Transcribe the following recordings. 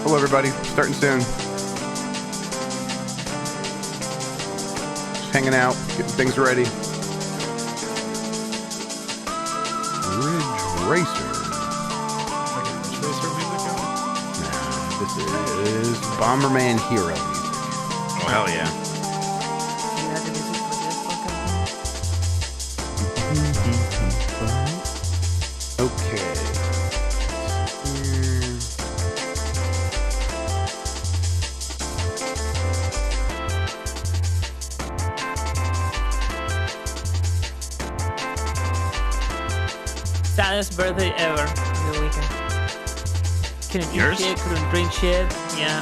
Hello, everybody. Starting soon. Just hanging out, getting things ready. Ridge Racer. Ridge Racer music going? Nah, this is Bomberman Hero music. Oh, hell yeah. You had the music for this one? Okay. Saddest birthday ever the weekend. Couldn't eat Yours? shit, couldn't drink shit. Yeah.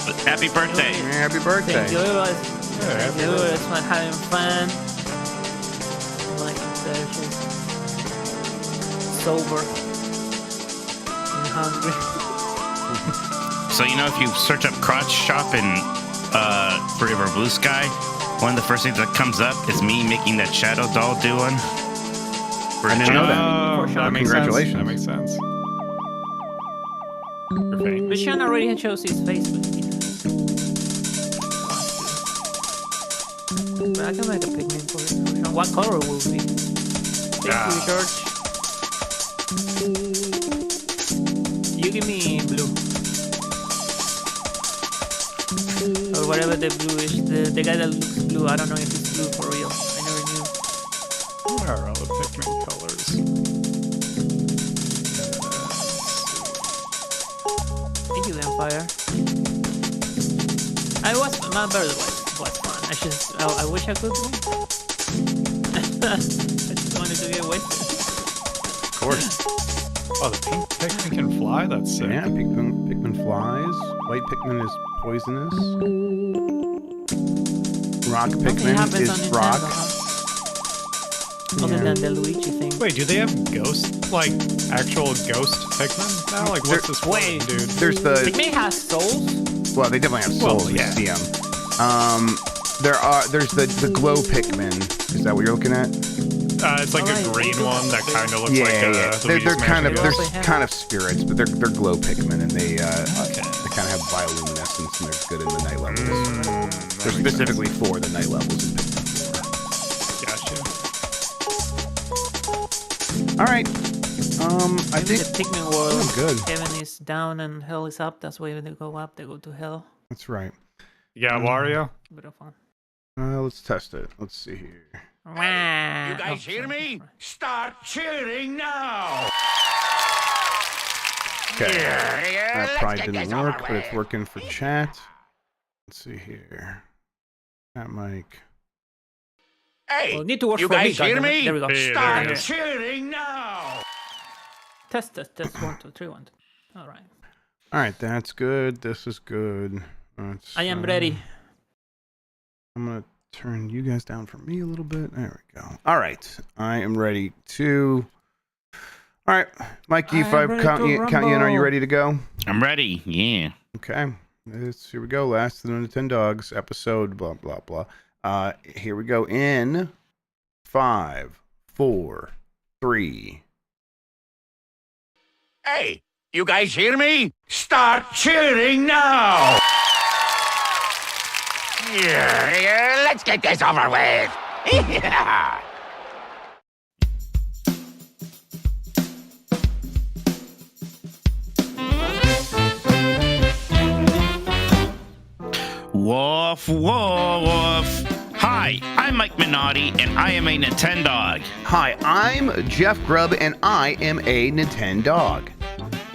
But happy birthday. Happy birthday. Thank you. It was, happy it was fun having fun. Like just sober and hungry. So, you know, if you search up crotch shop in Forever Blue Sky, one of the first things that comes up is me making that shadow doll do one. I didn't know that. Oh, For sure. that makes Congratulations. Sense. That makes sense. You're fake. But Sean already chose his face. But I can make a pigment for it. For sure. What color will it be? Thank you, George. You give me blue. Or whatever the blue is. The guy that looks blue, I don't know if it's blue for real. I never knew. What are all the Pikmin colors? Thank you, Vampire. My birthday was fun. I wish I could win. I just wanted to get wasted. Of course. Oh, the pink Pikmin can fly? That's sick. Yeah, Pikmin flies. White Pikmin is poisonous. Rock Nothing Pikmin happens is on Nintendo, rock. huh? Other Yeah. than the Luigi thing. Wait, do they have actual ghost Pikmin now? Like, what's this for, Wait. dude? There's the Pikmin has souls? well, they definitely have souls. Well, yeah. You see them. There's the glow Pikmin. Is that what you're looking at? It's like Alright, a green they one that kind of looks Yeah, like yeah. They're Luigi's kind of Mansion They they're also have- kind of spirits, but they're glow Pikmin, and they Okay. kind of have bioluminescence, and they're good in the night levels. That They're makes specifically for the night levels in Pikmin sense. 4. All right. I Maybe think the Pikmin world. Oh, good. Heaven is down and hell is up. That's why when they go up, they go to hell. that's right. Yeah, Wario? Bit of fun. Let's test it. Let's see here. You guys hear me? Start cheering now! Okay. Yeah, That let's probably get didn't this over work, but it's with. working for chat. Let's see here. That mic. Hey, Well, need to work you for me, guys hear goddammit. me? There we go. Yeah, Start there cheering now! Test. 1, 2, 3, 1. All right. All right, that's good. This is good. I am ready. I'm gonna turn you guys down for me a little bit. There we go. All right, I am ready to. All right, Mikey, if I I'm ready count to you in, are you rumble. ready to go? I'm ready. Yeah. Okay. Here we go. Last of the Nintendogs episode. Blah blah blah. Here we go. In 5, 4, 3. Hey, you guys hear me? Start cheering now! Yeah, let's get this over with! Yeah! Woof, woof. Hi, I'm Mike Minotti, and I am a Nintendog. Hi, I'm Jeff Grubb, and I am a Nintendog.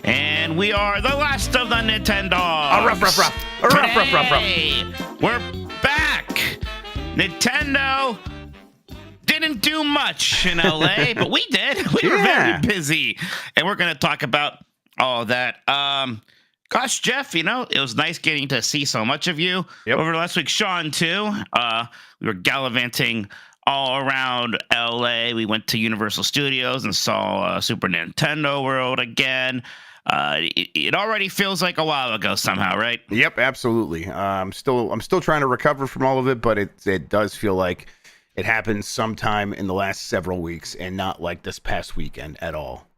And we are the last of the Nintendogs. Ruff, ruff, ruff. Ruff, ruff, ruff, ruff. Today, we're back. Nintendo didn't do much in LA, but we did. We were Yeah. very busy. And we're going to talk about all of that. Gosh, Jeff, you know, it was nice getting to see so much of you over last week. Sean, too. We were gallivanting all around LA. We went to Universal Studios and saw Super Nintendo World again. It already feels like a while ago somehow, right? Yep, absolutely. I'm still trying to recover from all of it, but it does feel like it happened sometime in the last several weeks and not like this past weekend at all.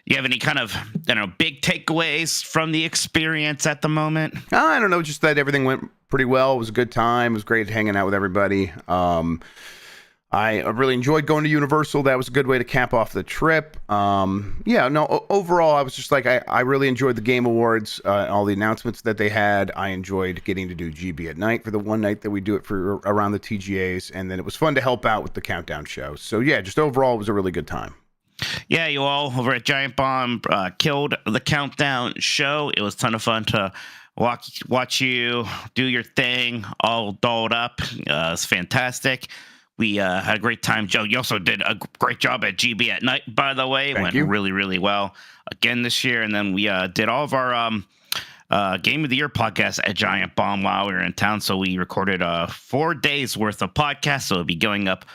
you have any kind of, I don't know, big takeaways from the experience at the moment? I don't know, just that everything went pretty well. It was a good time. It was great hanging out with everybody. I really enjoyed going to Universal. That was a good way to cap off the trip. Overall, I was just like, I really enjoyed the Game Awards, all the announcements that they had. I enjoyed getting to do GB at night for the one night that we do it for around the TGAs. And then it was fun to help out with the countdown show. So yeah, just overall, it was a really good time. Yeah, you all over at Giant Bomb killed the countdown show. It was a ton of fun to watch you do your thing, all dolled up. It's fantastic. We had a great time. Joe, you also did a great job at GB at night, by the way. Thank Went you. really, really well again this year. And then we did all of our Game of the Year podcasts at Giant Bomb while we were in town. So we recorded 4 days worth of podcasts. So it'll be going up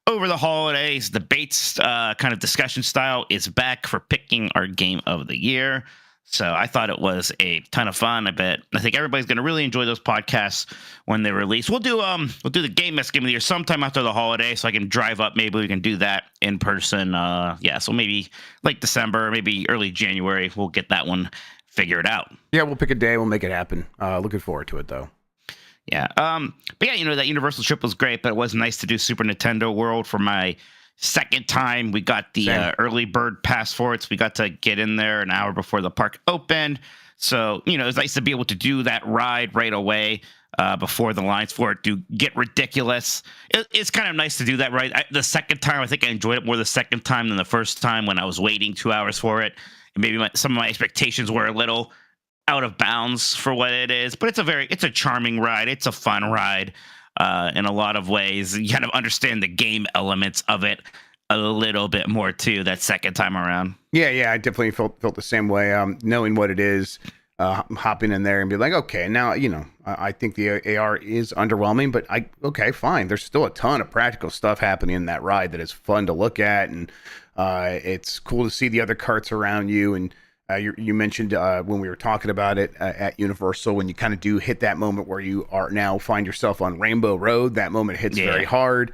over the holidays. The Bates kind of discussion style is back for picking our Game of the Year. So I thought it was a ton of fun. I think everybody's going to really enjoy those podcasts when they release. We'll do the Game of the Year sometime after the holiday, so I can drive up. Maybe we can do that in person. So maybe late December, maybe early January, we'll get that one figured out. Yeah, we'll pick a day. We'll make it happen. Looking forward to it, though. Yeah. But yeah, that Universal trip was great, but it was nice to do Super Nintendo World for my second time. We got the early bird pass for it, so we got to get in there an hour before the park opened. So, it was nice to be able to do that ride right away before the lines for it do get ridiculous. It's kind of nice to do that ride. The second time, I think I enjoyed it more the second time than the first time when I was waiting 2 hours for it. And maybe some of my expectations were a little out of bounds for what it is, but it's a charming ride. It's a fun ride. In a lot of ways, you kind of understand the game elements of it a little bit more too that second time around. Yeah, I definitely felt the same way. Knowing what it is, hopping in there and be like, okay, now I think the AR is underwhelming, but okay, fine. There's still a ton of practical stuff happening in that ride that is fun to look at, and it's cool to see the other carts around you. And you mentioned when we were talking about it at Universal, when you kind of do hit that moment where you find yourself on Rainbow Road, that moment hits very hard.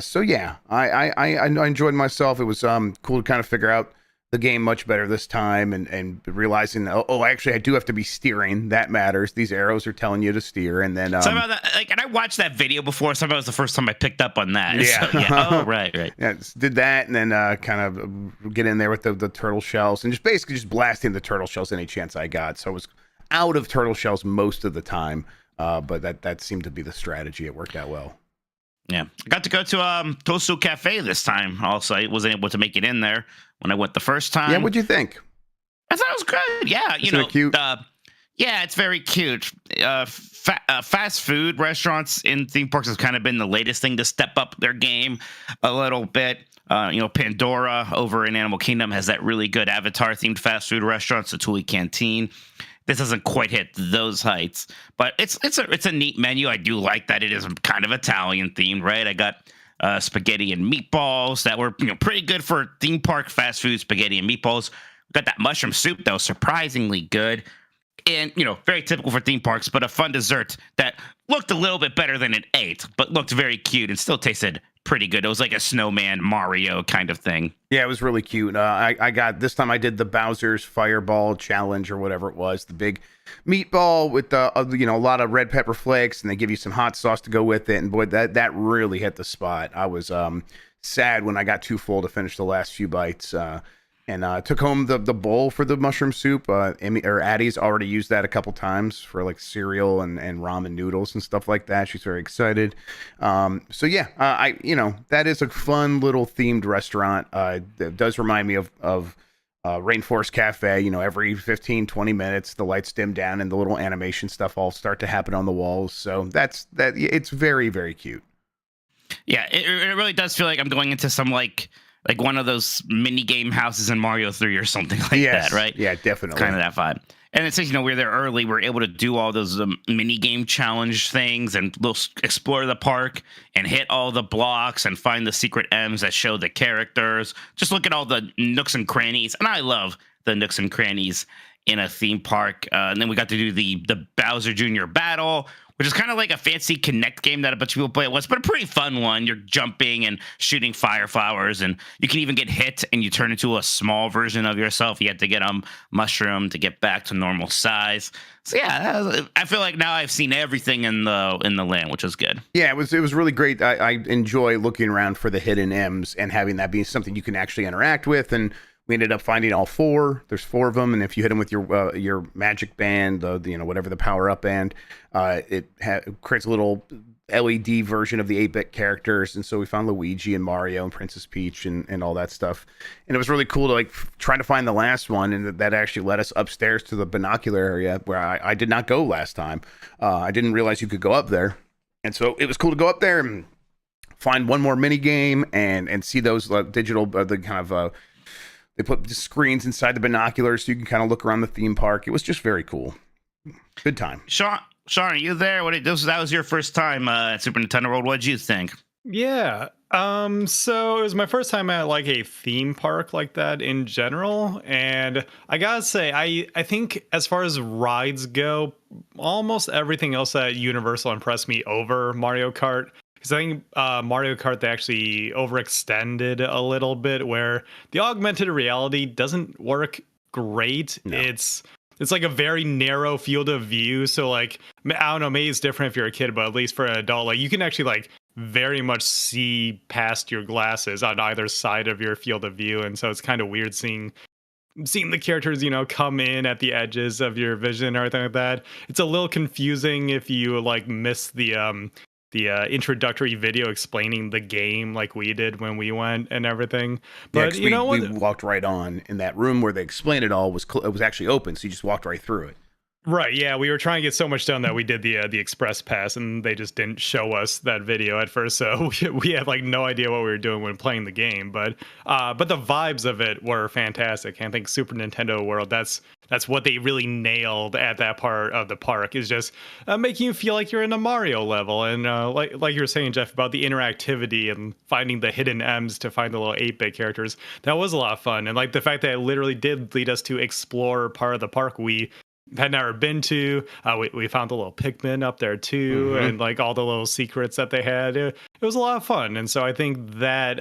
So yeah, I enjoyed myself. It was cool to kind of figure out the game much better this time, and realizing, actually I do have to be steering. That matters. These arrows are telling you to steer. And then and I watched that video before. Somehow it was the first time I picked up on that. Yeah. So, yeah. Oh, right. Yeah, did that, and then kind of get in there with the turtle shells, and just blasting the turtle shells any chance I got. So I was out of turtle shells most of the time, but that seemed to be the strategy. It worked out well. Yeah, I got to go to Tosu Cafe this time. Also, I wasn't able to make it in there when I went the first time. Yeah, what'd you think? I thought it was good. Yeah, Isn't it cute? Yeah, it's very cute. Fast food restaurants in theme parks has kind of been the latest thing to step up their game a little bit. Pandora over in Animal Kingdom has that really good Avatar-themed fast food restaurant, Satuli Canteen. This doesn't quite hit those heights, but it's a neat menu. I do like that it is kind of Italian themed, right? I got spaghetti and meatballs that were pretty good for theme park fast food spaghetti and meatballs. Got that mushroom soup that was surprisingly good, and very typical for theme parks, but a fun dessert that looked a little bit better than it ate, but looked very cute and still tasted pretty good. It was like a snowman Mario kind of thing. Yeah, it was really cute. I got this time. I did the Bowser's Fireball Challenge or whatever it was. The big meatball with a lot of red pepper flakes, and they give you some hot sauce to go with it. And boy, that really hit the spot. I was sad when I got too full to finish the last few bites. And took home the bowl for the mushroom soup. Addie's already used that a couple times for like cereal and ramen noodles and stuff like that. She's very excited. So yeah, that is a fun little themed restaurant. It does remind me of Rainforest Cafe. Every 15, 20 minutes, the lights dim down and the little animation stuff all start to happen on the walls. So that's that. It's very, very cute. Yeah, it really does feel like I'm going into some like one of those mini game houses in Mario 3 or something like that, right? Yeah, definitely. Kind of that vibe. And it says, we're there early. We're able to do all those mini game challenge things, and we'll explore the park and hit all the blocks and find the secret M's that show the characters. Just look at all the nooks and crannies. And I love the nooks and crannies in a theme park. And then we got to do the Bowser Jr. battle, which is kind of like a fancy Connect game that a bunch of people play at once, but a pretty fun one. You're jumping and shooting fire flowers, and you can even get hit and you turn into a small version of yourself. You have to get a mushroom to get back to normal size. So yeah, I feel like now I've seen everything in the land, which is good. Yeah, it was really great. I enjoy looking around for the hidden M's and having that be something you can actually interact with. And we ended up finding all 4. There's 4 of them, and if you hit them with your magic band, whatever the power up band, it creates a little LED version of the 8-bit characters. And so we found Luigi and Mario and Princess Peach and all that stuff. And it was really cool to like try to find the last one, and that actually led us upstairs to the binocular area where I did not go last time. I didn't realize you could go up there, and so it was cool to go up there and find one more mini game and see those digital the kind of they put screens inside the binoculars so you can kind of look around the theme park. It was just very cool. Good time. Sean, are you there? That was your first time at Super Nintendo World. What did you think? Yeah. So it was my first time at like a theme park like that in general. And I gotta say, I think as far as rides go, almost everything else at Universal impressed me over Mario Kart. Because I think Mario Kart, they actually overextended a little bit, where the augmented reality doesn't work great. No. It's like a very narrow field of view. So like, I don't know, maybe it's different if you're a kid, but at least for an adult, like you can actually like very much see past your glasses on either side of your field of view. And so it's kind of weird seeing the characters, come in at the edges of your vision or everything like that. It's a little confusing if you like miss the introductory video explaining the game like we did when we went and everything. But we walked right on in that room where they explained it all. It was actually open, so you just walked right through it. Right, yeah, we were trying to get so much done that we did the express pass, and they just didn't show us that video at first, so we had like no idea what we were doing when playing the game. But the vibes of it were fantastic. And I think Super Nintendo World, that's what they really nailed at that part of the park, is just making you feel like you're in a Mario level. And like you were saying, Jeff, about the interactivity and finding the hidden M's to find the little 8-bit characters, that was a lot of fun. And like the fact that it literally did lead us to explore part of the park we had never been to. We found the little Pikmin up there too, and like all the little secrets that they had. It was a lot of fun, and so I think that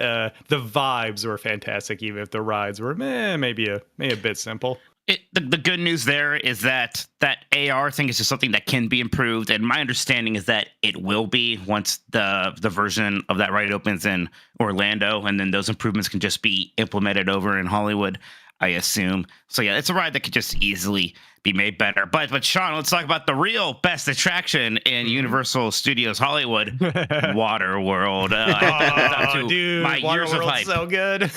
the vibes were fantastic, even if the rides were maybe a bit simple. The good news there is that AR thing is just something that can be improved, and my understanding is that it will be once the version of that ride opens in Orlando, and then those improvements can just be implemented over in Hollywood, I assume. So yeah, it's a ride that could just easily be made better. But Sean, let's talk about the real best attraction in Universal Studios Hollywood, Water World. Dude, my Water years of World's hype. So good.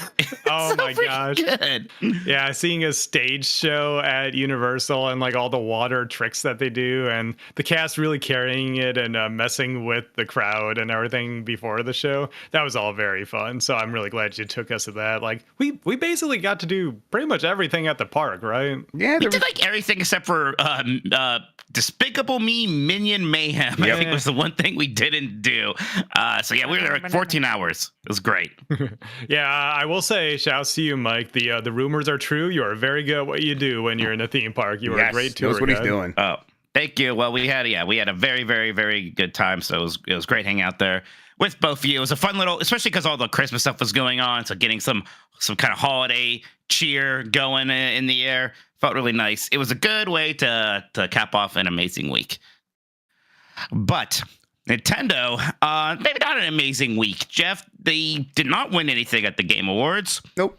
Oh so my gosh. Good. Yeah, seeing a stage show at Universal and like all the water tricks that they do, and the cast really carrying it and messing with the crowd and everything before the show. That was all very fun. So I'm really glad you took us to that. Like we basically got to do pretty much everything at the park, right? Yeah, we did like everything except for Despicable Me Minion Mayhem. Yep. I think was the one thing we didn't do. So yeah, we were there like 14 hours. It was great. Yeah, I will say, shouts to you, Mike. The rumors are true. You are very good at what you do when you're in a theme park. You are a great tour knows what guide. he's doing. Oh, thank you. Well, we had a very, very, very good time. So it was great hanging out there with both of you. It was a fun little, especially because all the Christmas stuff was going on. So getting some kind of holiday cheer going in the air felt really nice. It was a good way to cap off an amazing week. But Nintendo, maybe not an amazing week. Jeff, they did not win anything at the Game Awards. Nope.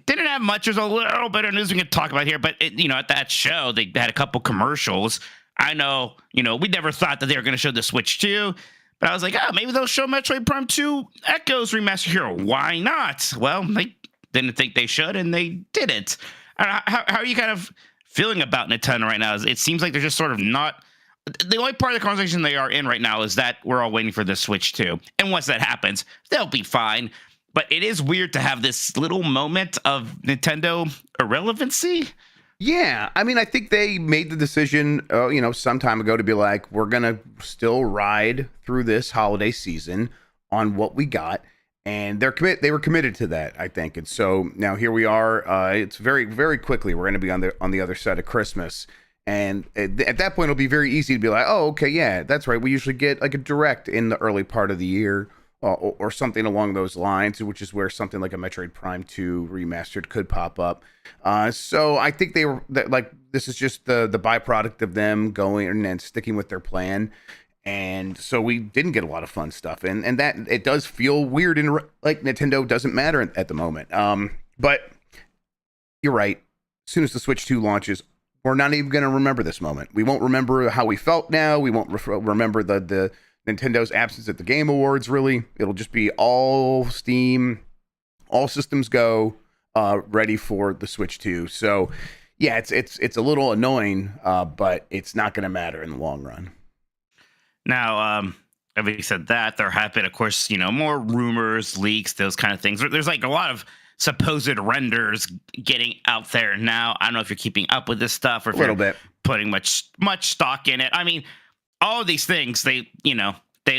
Didn't have much. There's a little bit of news we can talk about here, but at that show they had a couple commercials. I know, we never thought that they were going to show the Switch 2, but I was like, maybe they'll show Metroid Prime 2 Echoes Remaster here. Why not? Well, they didn't think they should, and they didn't. How are you kind of feeling about Nintendo right now? It seems like they're just sort of not. The only part of the conversation they are in right now is that we're all waiting for the Switch 2. And once that happens, they'll be fine. But it is weird to have this little moment of Nintendo irrelevancy. Yeah, I mean, I think they made the decision, some time ago to be like, we're going to still ride through this holiday season on what we got. and they were committed to that, I think. And so now here we are. It's very, very quickly we're going to be on the other side of Christmas. And at that point, it'll be very easy to be like, oh, okay, yeah, that's right. We usually get like a direct in the early part of the year or something along those lines, which is where something like a Metroid Prime 2 remastered could pop up. So I think this is just the byproduct of them going and sticking with their plan. And so we didn't get a lot of fun stuff. And that it does feel weird and like Nintendo doesn't matter at the moment. But you're right. As soon as the Switch 2 launches, we're not even going to remember this moment. We won't remember how we felt now. We won't remember the Nintendo's absence at the Game Awards, really. It'll just be all Steam, all systems go, ready for the Switch 2. So, yeah, it's a little annoying, but it's not going to matter in the long run. Now, having said that, there have been, of course, more rumors, leaks, those kind of things. There's like a lot of supposed renders getting out there now. I don't know if you're keeping up with this stuff or if you're putting much stock in it. I mean, all of these things, they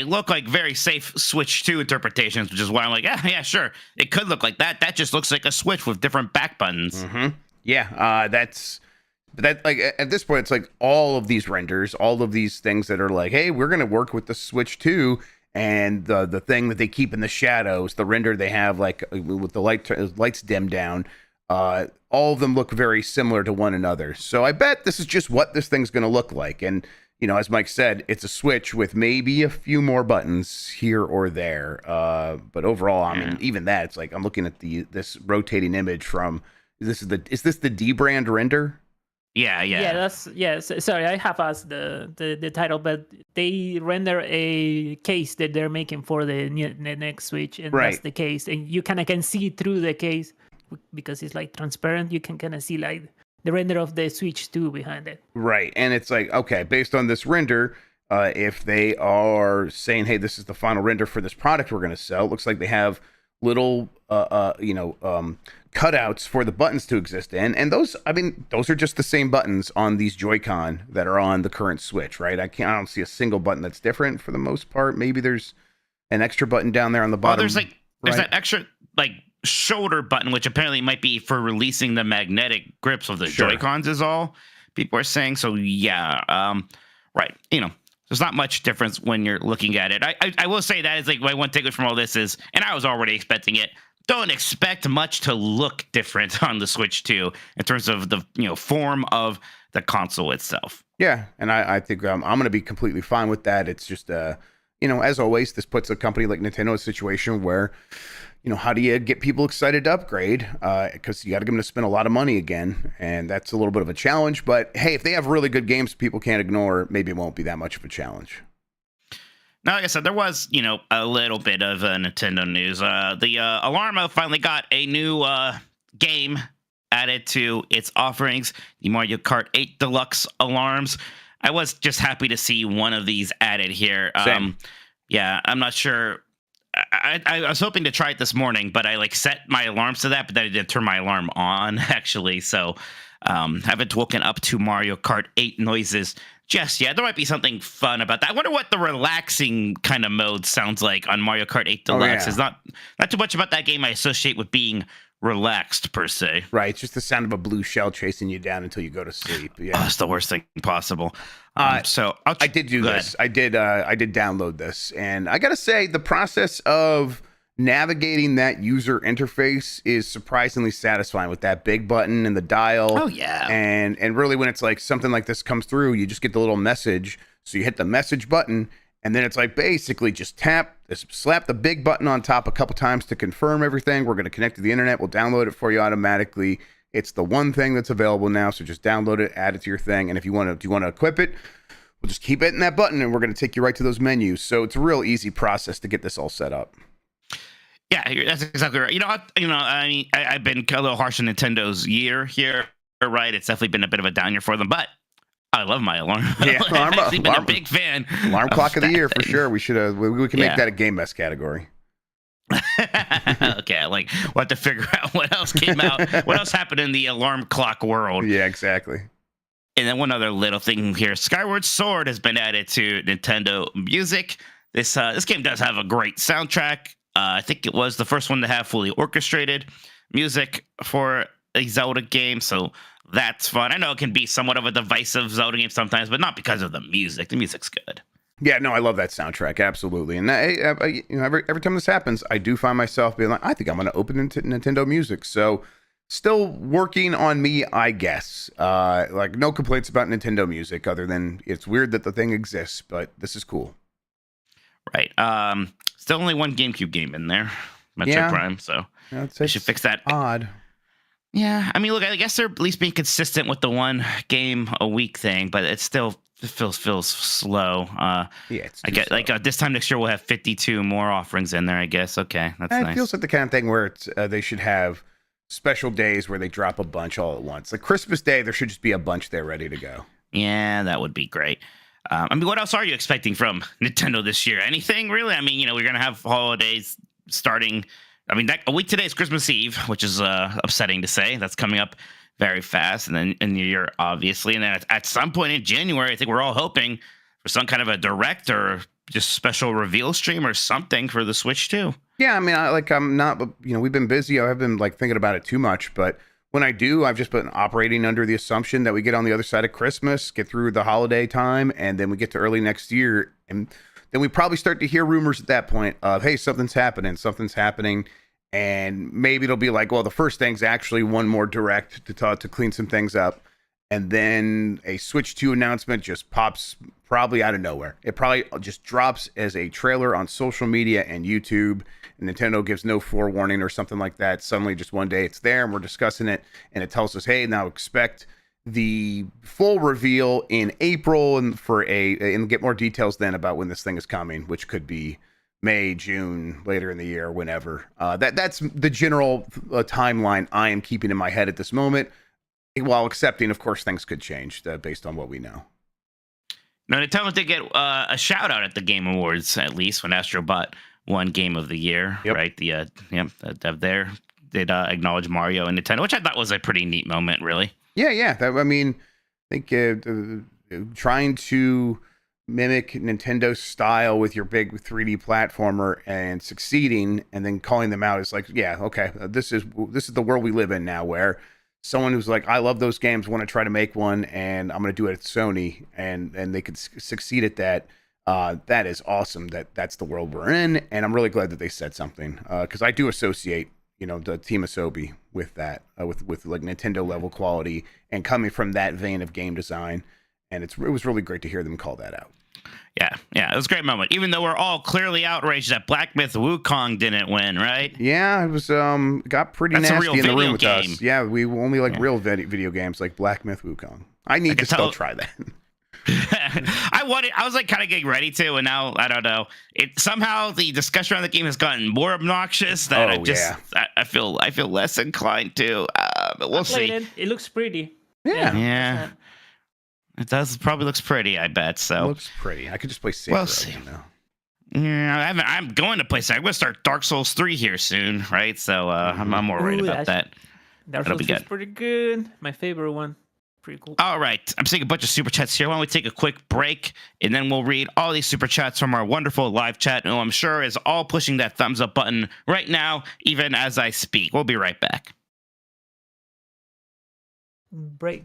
look like very safe Switch 2 interpretations, which is why I'm like, yeah, sure. It could look like that. That just looks like a Switch with different back buttons. Mm-hmm. Yeah, that like at this point, it's like all of these renders, all of these things that are like, hey, we're going to work with the Switch 2. And the thing that they keep in the shadows, the render they have, like with the lights dimmed down, all of them look very similar to one another. So I bet this is just what this thing's going to look like. And, as Mike said, it's a Switch with maybe a few more buttons here or there. But overall, I mean, even that, it's like I'm looking at this rotating image from, is this the D brand render? Yeah. Sorry, I have asked the title, but they render a case that they're making for the next Switch, and that's the case, and you kind of can see through the case because it's like transparent. You can kind of see like the render of the Switch 2 behind it. Right, and it's like, okay, based on this render, if they are saying, hey, this is the final render for this product we're going to sell, it looks like they have little cutouts for the buttons to exist in, and those are just the same buttons on these Joy-Con that are on the current Switch, right? I don't see a single button that's different for the most part. Maybe there's an extra button down there on the bottom. There's that extra like shoulder button, which apparently might be for releasing the magnetic grips of the Joy-Cons, is all people are saying. So yeah, right. There's not much difference when you're looking at it. I will say that is like my one takeaway from all this is, and I was already expecting it, don't expect much to look different on the Switch 2 in terms of the form of the console itself. Yeah, and I think I'm going to be completely fine with that. It's just, as always, this puts a company like Nintendo in a situation where, how do you get people excited to upgrade? Because you got to get them to spend a lot of money again, and that's a little bit of a challenge. But hey, if they have really good games people can't ignore, maybe it won't be that much of a challenge. Now, like I said, there was, a little bit of Nintendo news. The Alarma finally got a new game added to its offerings, the Mario Kart 8 Deluxe Alarms. I was just happy to see one of these added here. Same. Yeah, I'm not sure. I was hoping to try it this morning, but I set my alarms to that, but then I didn't turn my alarm on, actually. So haven't woken up to Mario Kart 8 noises just yet. There might be something fun about that. I wonder what the relaxing kind of mode sounds like on Mario Kart 8 Deluxe. It's not too much about that game I associate with being relaxed per se. Right, it's just the sound of a blue shell chasing you down until you go to sleep. Yeah, it's the worst thing possible. So I did do this. I did download this, and I gotta say the process of navigating that user interface is surprisingly satisfying with that big button and the dial. Oh yeah. And really when it's like something like this comes through, you just get the little message. So you hit the message button, and then it's like basically just slap the big button on top a couple times to confirm everything. We're going to connect to the internet. We'll download it for you automatically. It's the one thing that's available now. So just download it, add it to your thing. And if you want to equip it, we'll just keep hitting that button and we're going to take you right to those menus. So it's a real easy process to get this all set up. Yeah, that's exactly right. I mean, I've been a little harsh on Nintendo's year here, right? It's definitely been a bit of a down year for them, but I love my alarm. Yeah, I've actually been a big fan. Alarm clock of the year for sure. We should we can make that a Game Mess category. Okay, we'll have to figure out what else came out, what else happened in the alarm clock world. Yeah, exactly. And then one other little thing here: Skyward Sword has been added to Nintendo Music. This game does have a great soundtrack. I think it was the first one to have fully orchestrated music for a Zelda game, so that's fun. I know it can be somewhat of a divisive Zelda game sometimes, but not because of the music. The music's good. Yeah, no, I love that soundtrack, absolutely. And every time this happens, I do find myself being like, I think I'm going to open Nintendo Music. So, still working on me, I guess. Like, no complaints about Nintendo Music, other than it's weird that the thing exists, but this is cool. Right. Still only one GameCube game in there, Metroid Prime. So they should fix that. Odd. Yeah, I mean, look, I guess they're at least being consistent with the one game a week thing, but it feels slow. It's I get slow. like this time next year we'll have 52 more offerings in there. I guess. Okay, that's nice. It feels like the kind of thing where it's they should have special days where they drop a bunch all at once. Like Christmas Day, there should just be a bunch there ready to go. Yeah, that would be great. I mean, what else are you expecting from Nintendo this year? Anything really? I mean, we're gonna have holidays starting. I mean, a week today is Christmas Eve, which is upsetting to say. That's coming up very fast, and then in New Year, obviously, and then at some point in January, I think we're all hoping for some kind of a direct or just special reveal stream or something for the Switch too. Yeah, I mean, I'm not. We've been busy. I haven't been thinking about it too much, but when I do, I've just been operating under the assumption that we get on the other side of Christmas, get through the holiday time, and then we get to early next year, and then we probably start to hear rumors at that point of, hey, something's happening. And maybe it'll be like, well, the first thing's actually one more direct to clean some things up. And then a Switch 2 announcement just pops probably out of nowhere. It probably just drops as a trailer on social media and YouTube. And Nintendo gives no forewarning or something like that. Suddenly, just one day it's there and we're discussing it. And it tells us, hey, now expect the full reveal in April and get more details then about when this thing is coming, which could be May, June, later in the year, whenever. That's the general timeline I am keeping in my head at this moment, while accepting, of course, things could change based on what we know. Now, Nintendo did get a shout out at the Game Awards, at least when Astrobot won Game of the Year, right? The dev there did acknowledge Mario and Nintendo, which I thought was a pretty neat moment, really. Yeah. I think trying to mimic Nintendo style with your big 3D platformer and succeeding, and then calling them out is like, yeah, okay, this is the world we live in now, where someone who's like, I love those games, want to try to make one, and I'm going to do it at Sony, and they could succeed at that. That is awesome. That's the world we're in, and I'm really glad that they said something, because I do associate the Team Asobi with that, with like Nintendo level quality and coming from that vein of game design, and it was really great to hear them call that out. Yeah, it was a great moment. Even though we're all clearly outraged that Black Myth Wukong didn't win, right? Yeah, it was got pretty That's nasty in the room with game. us. Yeah, we only like real video games like Black Myth Wukong. I need to still try that. I was like kind of getting ready to, and now I don't know. It somehow the discussion around the game has gotten more obnoxious that I feel less inclined to. But we'll see. It looks pretty. Yeah. It does probably looks pretty, I bet. So it looks pretty. I could just play Saber. We'll see. Yeah, I'm going to play. I'm going to start Dark Souls 3 here soon, right? So I'm more worried about that. Dark Souls is pretty good. My favorite one. Pretty cool. All right, I'm seeing a bunch of super chats here. Why don't we take a quick break, and then we'll read all these super chats from our wonderful live chat, who I'm sure is all pushing that thumbs up button right now, even as I speak. We'll be right back. Break.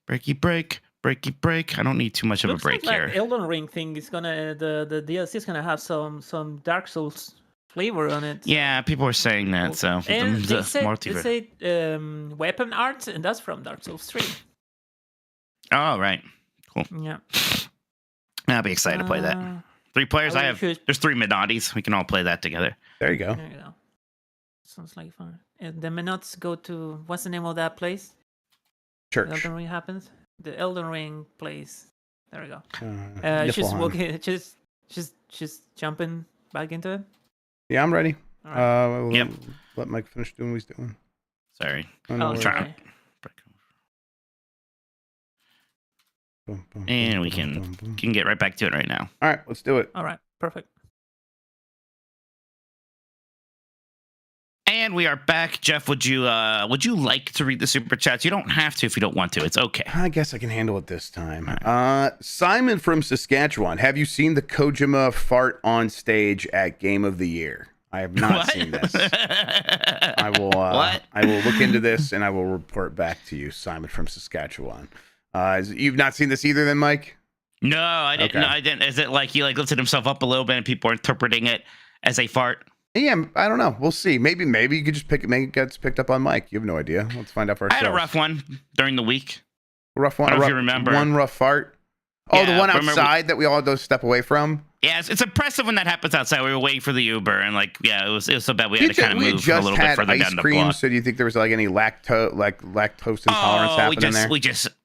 Breaky break. Breaky break. I don't need too much of a break like here. Elden Ring thing is gonna the DLC is gonna have some Dark Souls flavor on it. Yeah, people are saying that. So and they say weapon art, and that's from Dark Souls 3. Oh right, cool. Yeah, I'll be excited to play that. 3 players. There's 3 Minottis. We can all play that together. There you go. Sounds like fun. And the Minots go to what's the name of that place? Church. Elden Ring happens. The Elden Ring place. There we go. She's walking. She's jumping back into it. Yeah, I'm ready. Right. Yep. Let Mike finish doing what he's doing. Sorry. I'm trying. And we can get right back to it right now. All right, let's do it. All right, perfect. And we are back. Jeff, would you like to read the super chats? You don't have to if you don't want to. It's okay. I guess I can handle it this time. Right. Simon from Saskatchewan. Have you seen the Kojima fart on stage at Game of the Year? I have not seen this. I will. I will look into this and I will report back to you, Simon from Saskatchewan. You've not seen this either, then, Mike? No, I didn't. Okay. No, I didn't. Is it like he like lifted himself up a little bit and people are interpreting it as a fart? Yeah, I don't know. We'll see. Maybe you could just maybe it gets picked up on Mike. You have no idea. Let's find out for I ourselves. had a rough one during the week. Rough one. I don't know if you remember. One rough fart. Oh, Yeah, the one remember outside that we all had to step away from. Yeah, it's impressive when that happens outside. We were waiting for the Uber, and like, yeah, it was so bad we had to kind of move a little bit further down the block. So do you think there was like any lactose intolerance happening there?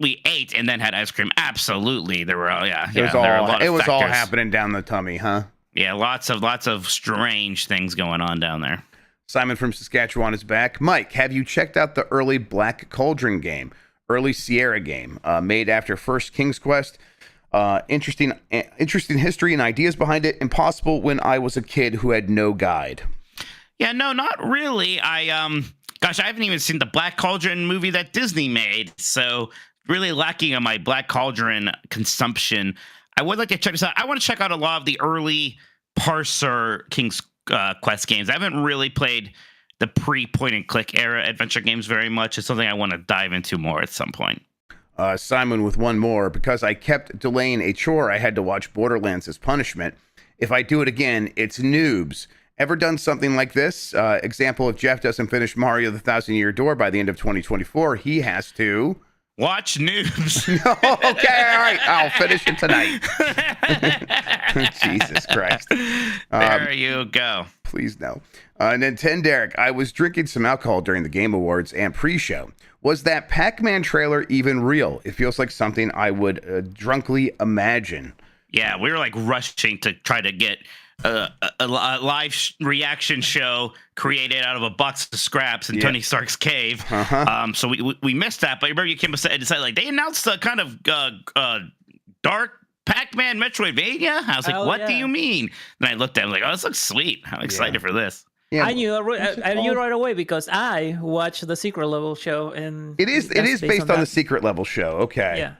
We ate and then had ice cream. Absolutely, there were It was all happening down the tummy, huh? Yeah, lots of strange things going on down there. Simon from Saskatchewan is back. Mike, have you checked out the early Black Cauldron game, early Sierra game, made after first King's Quest? Interesting history and ideas behind it. Impossible when I was a kid who had no guide. Yeah, no, not really. I haven't even seen the Black Cauldron movie that Disney made, so really lacking on my Black Cauldron consumption. I would like to check this out. I want to check out a lot of the early Parser King's Quest games. I haven't really played the pre-point and click era adventure games very much. It's something I want to dive into more at some point. Simon with one more. Because I kept delaying a chore, I had to watch Borderlands as punishment. If I do it again, it's noobs. Ever done something like this? Example, if Jeff doesn't finish Mario the 1,000-Year Door by the end of 2024, he has to... Watch noobs. Okay, all right. I'll finish it tonight. Jesus Christ. There you go. Please no. Nintendogs, I was drinking some alcohol during the Game Awards and pre-show. Was that Pac-Man trailer even real? It feels like something I would drunkenly imagine. Yeah, we were like rushing to try to get a live reaction show created out of a box of scraps in Tony Stark's cave. So we missed that. But remember, you came and said like they announced a kind of dark Pac-Man Metroidvania. I was like, what do you mean? Then I looked at it like, oh, this looks sweet. I'm excited for this. Yeah, I knew right away because I watched the Secret Level show, and it is based on the Secret Level show. Okay. Yeah.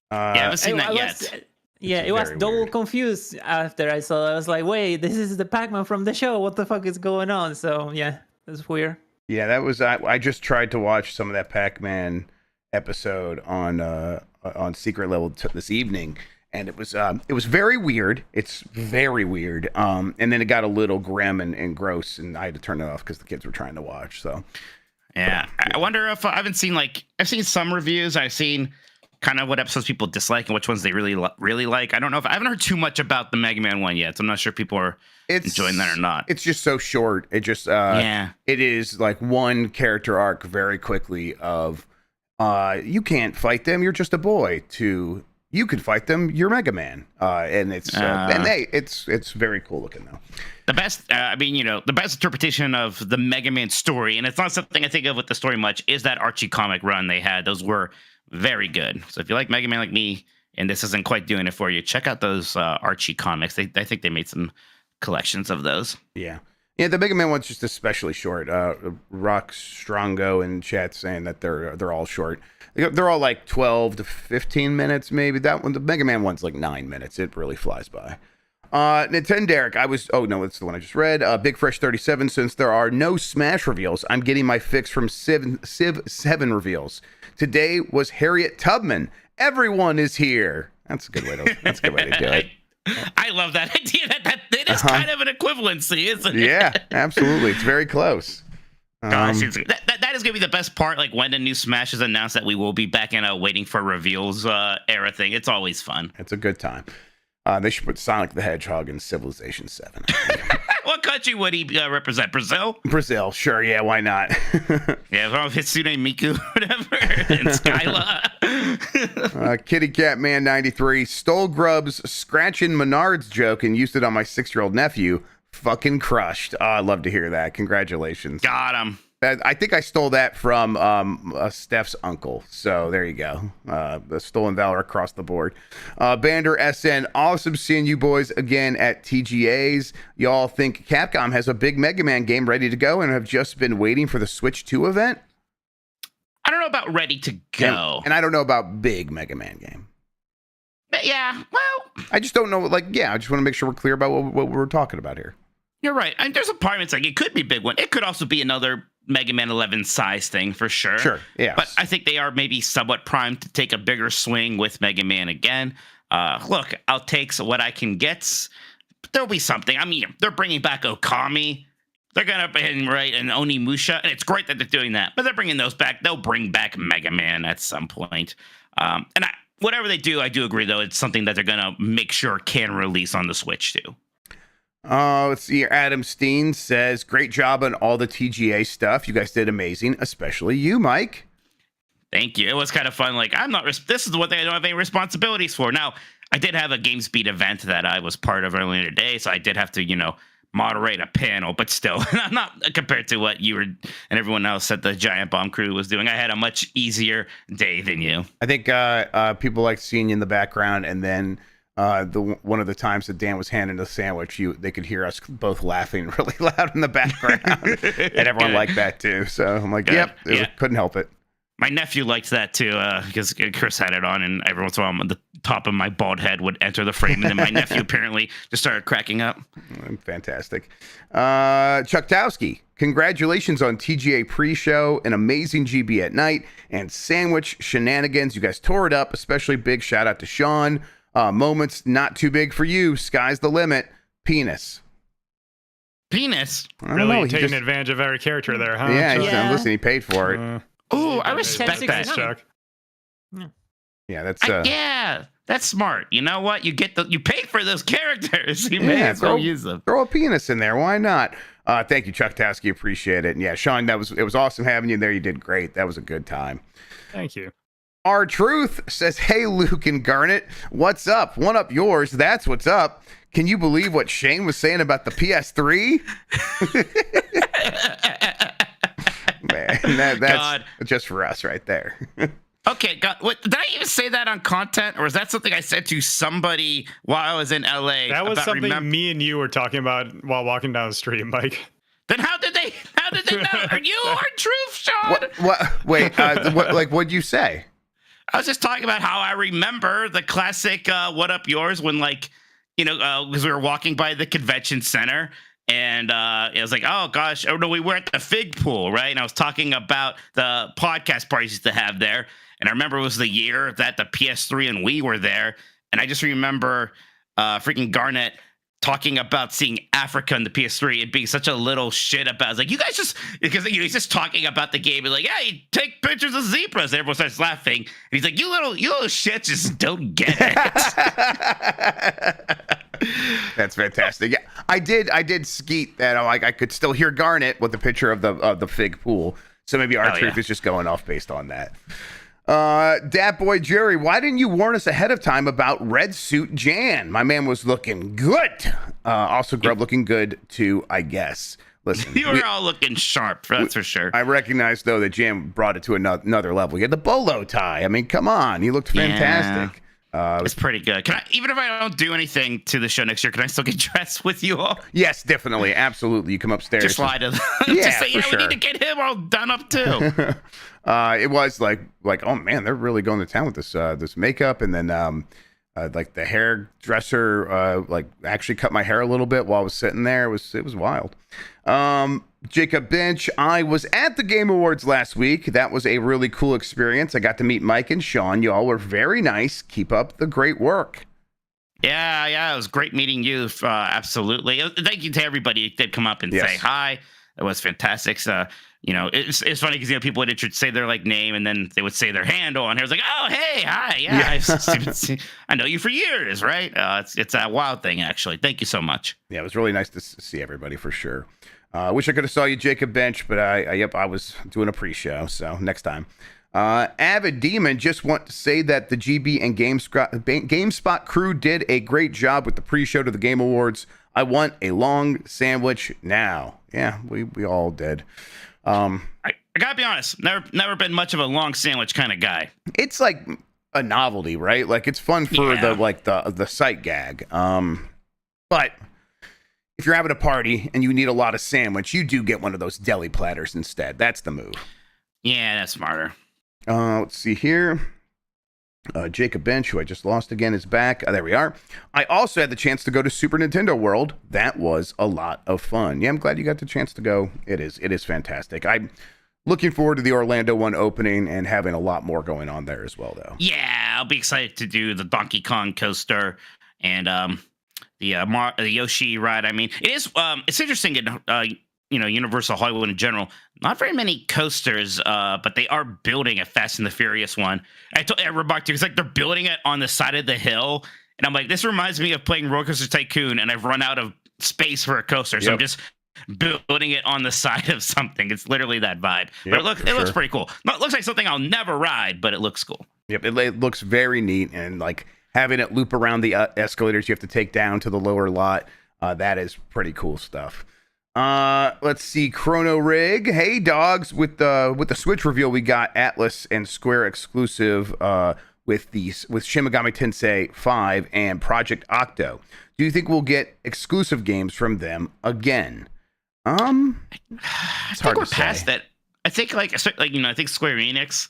I haven't seen that yet. Yeah, it was double confused after I saw it. I was like, wait, this is the Pac-Man from the show. What the fuck is going on? So, yeah, it's weird. Yeah, that was... I just tried to watch some of that Pac-Man episode on Secret Level this evening, and it was very weird. It's very weird. And then it got a little grim and gross, and I had to turn it off because the kids were trying to watch, so... Yeah, I wonder if... I've seen some reviews. I've seen... kind of what episodes people dislike and which ones they really like. I don't know if I haven't heard too much about the Mega Man one yet. So I'm not sure if people are enjoying that or not. It's just so short. It just it is like one character arc very quickly of you can't fight them, you're just a boy, to you can fight them, you're Mega Man. And it's it's very cool looking though. The best, the best interpretation of the Mega Man story, and it's not something I think of with the story much, is that Archie comic run they had. Those were very good. So if you like Mega Man like me, and this isn't quite doing it for you, check out those Archie comics. I think they made some collections of those. Yeah, the Mega Man one's just especially short. Rock Strongo in chat saying that they're all short. They're all like 12 to 15 minutes, maybe. That one, the Mega Man one's like 9 minutes. It really flies by. Nintendogs, it's the one I just read. Big Fresh 37, since there are no Smash reveals, I'm getting my fix from Civ 7 reveals. Today was Harriet Tubman. Everyone is here. That's a good way to do it. I love that idea. That it is kind of an equivalency, isn't it? Yeah, absolutely. It's very close. That is gonna be the best part. Like when the new Smash is announced, that we will be back in a waiting for reveals era thing. It's always fun. It's a good time. They should put Sonic the Hedgehog in Civilization 7. What country would he represent? Brazil? Brazil, sure. Yeah, why not? Yeah, well, Hitsune Miku, whatever, and Skyla. Kitty Cat Man 93 stole Grubb's scratching Menards joke and used it on my 6-year-old nephew. Fucking crushed. I'd love to hear that. Congratulations. Got him. I think I stole that from Steph's uncle. So there you go. The stolen valor across the board. Bander SN, awesome seeing you boys again at TGA's. Y'all think Capcom has a big Mega Man game ready to go and have just been waiting for the Switch 2 event? I don't know about ready to go. And I don't know about big Mega Man game. Yeah, well. I just don't know. I just want to make sure we're clear about what we're talking about here. You're right. And there's a part of it's like it could be a big one. It could also be another Mega Man 11 size thing for sure. Sure, yeah. But I think they are maybe somewhat primed to take a bigger swing with Mega Man again. Look, I'll take what I can get. But there'll be something. I mean, they're bringing back Okami. They're going to bring and Onimusha, and it's great that they're doing that. But they're bringing those back. They'll bring back Mega Man at some point. Whatever they do, I do agree, though. It's something that they're going to make sure can release on the Switch, too. Let's see here. Adam Steen says, great job on all the TGA stuff. You guys did amazing, especially you, Mike. Thank you. It was kind of fun. Like, this is what I don't have any responsibilities for. Now, I did have a GameSpeed event that I was part of earlier today, so I did have to, moderate a panel, but still, not compared to what you were and everyone else at the Giant Bomb crew was doing. I had a much easier day than you. I think people liked seeing you in the background, and then one of the times that Dan was handing the sandwich, they could hear us both laughing really loud in the background, and everyone liked that too. So I'm like, couldn't help it. My nephew liked that too, because Chris had it on, and every once in a while, the top of my bald head would enter the frame, and then my nephew apparently just started cracking up. Fantastic. Chuck Towski, congratulations on TGA pre-show, an amazing GB at night, and sandwich shenanigans. You guys tore it up, especially big shout out to Sean. Moments not too big for you. Sky's the limit. Penis. Really taking advantage of every character there, huh? Yeah. Listen, he paid for it. I respect that, Chuck. Yeah, that's that's smart. You know what? You paid for those characters. You may as well use them. Throw a penis in there. Why not? Thank you, Chuck Towski. Appreciate it. And yeah, Sean, it was awesome having you there. You did great. That was a good time. Thank you. Our Truth says, hey, Luke and Garnet, what's up? One up yours. That's what's up. Can you believe what Shane was saying about the PS3? Man, that's God. Just for us right there. Okay, God, did I even say that on content, or was that something I said to somebody while I was in LA? That was something me and you were talking about while walking down the street, Mike. Then how did they know? Are you Our Truth, Sean? Wait, what'd you say? I was just talking about how I remember the classic "What Up Yours" when, because we were walking by the convention center, and it was like, oh gosh, we were at the Fig Pool, right? And I was talking about the podcast parties used to have there, and I remember it was the year that the PS3 and Wii were there, and I just remember freaking Garnet talking about seeing Africa in the PS3 and being such a little shit about it. It's like, you guys just, because he's just talking about the game and like, hey, take pictures of zebras. And everyone starts laughing. And he's like, you little shit just don't get it. That's fantastic. Yeah, I did skeet that. I could still hear Garnet with the picture of the Fig Pool. So maybe Our Truth is just going off based on that. Dat Boy Jerry, why didn't you warn us ahead of time about Red Suit Jan? My man was looking good. Also, Grubb looking good too, I guess. Listen, you were all looking sharp, that's for sure. I recognize though that Jan brought it to another level. He had the bolo tie. I mean, come on, he looked fantastic. It's pretty good. Even if I don't do anything to the show next year, can I still get dressed with you all? Yes, definitely, absolutely. You come upstairs. Just lie to them. Yeah, just say, we need to get him all done up too. It was like, oh man, they're really going to town with this makeup, and then like the hairdresser actually cut my hair a little bit while I was sitting there. It was wild. Jacob Bench, I was at the Game Awards last week. That was a really cool experience. I got to meet Mike and Sean. Y'all were very nice. Keep up the great work. Yeah, it was great meeting you. Absolutely. Thank you to everybody that did come up and say hi. It was fantastic. It's funny because people would say their name and then they would say their handle, and it was like, oh hey, hi, yeah. I know you for years, right? It's a wild thing, actually. Thank you so much. Yeah, it was really nice to see everybody for sure. Wish I could have saw you, Jacob Bench, but I was doing a pre-show, so next time. Avid Demon, just want to say that the GB and GameSpot crew did a great job with the pre-show to the Game Awards. I want a long sandwich now. Yeah, we all did. I gotta be honest, never been much of a long sandwich kind of guy. It's like a novelty, right? Like it's fun for the sight gag. But if you're having a party and you need a lot of sandwich, you do get one of those deli platters instead. That's the move. Yeah, that's smarter. Let's see here. Jacob Bench, who I just lost again, is back. There we are. I also had the chance to go to Super Nintendo World. That was a lot of fun. Yeah, I'm glad you got the chance to go. It is fantastic. I'm looking forward to the Orlando one opening and having a lot more going on there as well, though. Yeah, I'll be excited to do the Donkey Kong coaster and the Yoshi ride. I mean, it's interesting in Universal Hollywood in general. Not very many coasters, but they are building a Fast and the Furious one. I remarked to, it's like they're building it on the side of the hill, and I'm like, this reminds me of playing Roller Coaster Tycoon, and I've run out of space for a coaster, so I'm just building it on the side of something. It's literally that vibe. But it looks pretty cool. It looks like something I'll never ride, but it looks cool. Yep, it looks very neat, and like having it loop around the escalators you have to take down to the lower lot. That is pretty cool stuff. Let's see, Chrono Rig. Hey, dogs! With the Switch reveal, we got Atlas and Square exclusive with Shin Megami Tensei 5 and Project Octo. Do you think we'll get exclusive games from them again? It's hard to say. Past that. I think I think Square Enix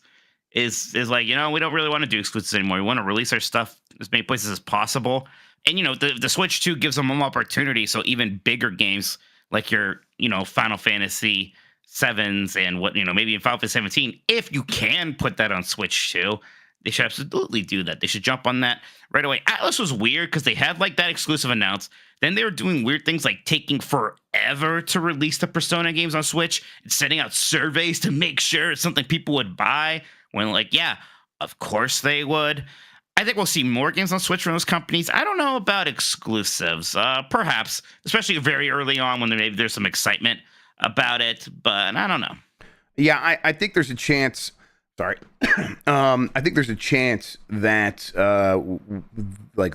is like, we don't really want to do exclusives anymore. We want to release our stuff as many places as possible. And the Switch 2 gives them an opportunity, so even bigger games like your, Final Fantasy 7s and maybe in Final Fantasy 17, if you can put that on Switch 2, they should absolutely do that. They should jump on that right away. Atlas was weird because they had that exclusive announced. Then they were doing weird things like taking forever to release the Persona games on Switch and sending out surveys to make sure it's something people would buy. When yeah, of course they would. I think we'll see more games on Switch from those companies. I don't know about exclusives, perhaps, especially very early on when maybe there's some excitement about it, but I don't know. Yeah, I think there's a chance. Sorry. I think there's a chance that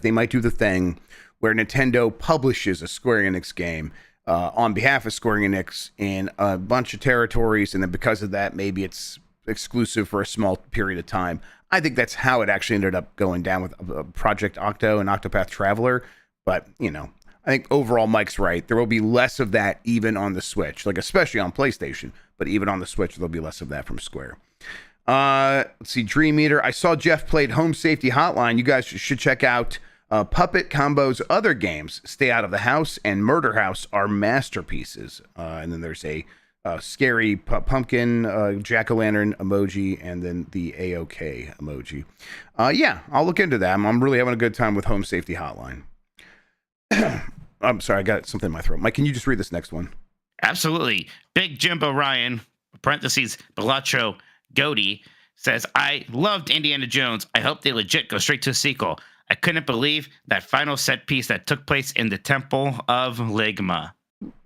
they might do the thing where Nintendo publishes a Square Enix game on behalf of Square Enix in a bunch of territories, and then because of that, maybe it's exclusive for a small period of time. I think that's how it actually ended up going down with Project Octo and Octopath Traveler. But, I think overall Mike's right. There will be less of that even on the Switch, especially on PlayStation. But even on the Switch, there'll be less of that from Square. Let's see, Dream Eater. I saw Jeff played Home Safety Hotline. You guys should check out Puppet Combo's other games. Stay Out of the House and Murder House are masterpieces. And then there's a scary pumpkin jack-o'-lantern emoji, and then the AOK emoji. Yeah, I'll look into that. I'm really having a good time with Home Safety Hotline. I'm sorry, I got something in my throat. Mike, can you just read this next one? Absolutely. Big Jimbo Ryan, parentheses, Belacho Goaty, says, I loved Indiana Jones. I hope they legit go straight to a sequel. I couldn't believe that final set piece that took place in the Temple of Ligma.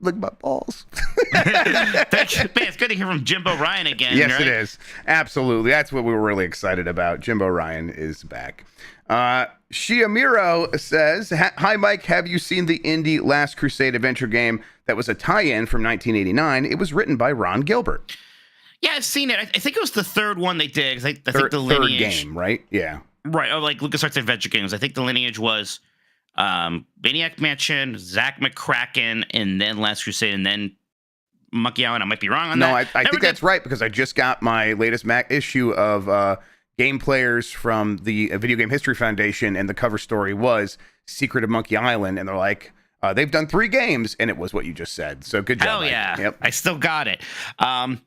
Look at my balls. Man, it's good to hear from Jimbo Ryan again. Yes, right? It is. Absolutely. That's what we were really excited about. Jimbo Ryan is back. Shiamiro says, hi, Mike. Have you seen the indie Last Crusade adventure game that was a tie-in from 1989? It was written by Ron Gilbert. Yeah, I've seen it. I think it was the third one they did. I think the lineage. Third game, right? Yeah. Right. Oh, like LucasArts Adventure Games. I think the lineage was Maniac Mansion, Zach McCracken, and then Last Crusade, and then Monkey Island. I might be wrong on that. No, I think that's right, because I just got my latest Mac issue of game players from the Video Game History Foundation, and the cover story was Secret of Monkey Island, and they're like, they've done 3 games, and it was what you just said. So good job. Hell Mike. yeah. Yep. I still got it. I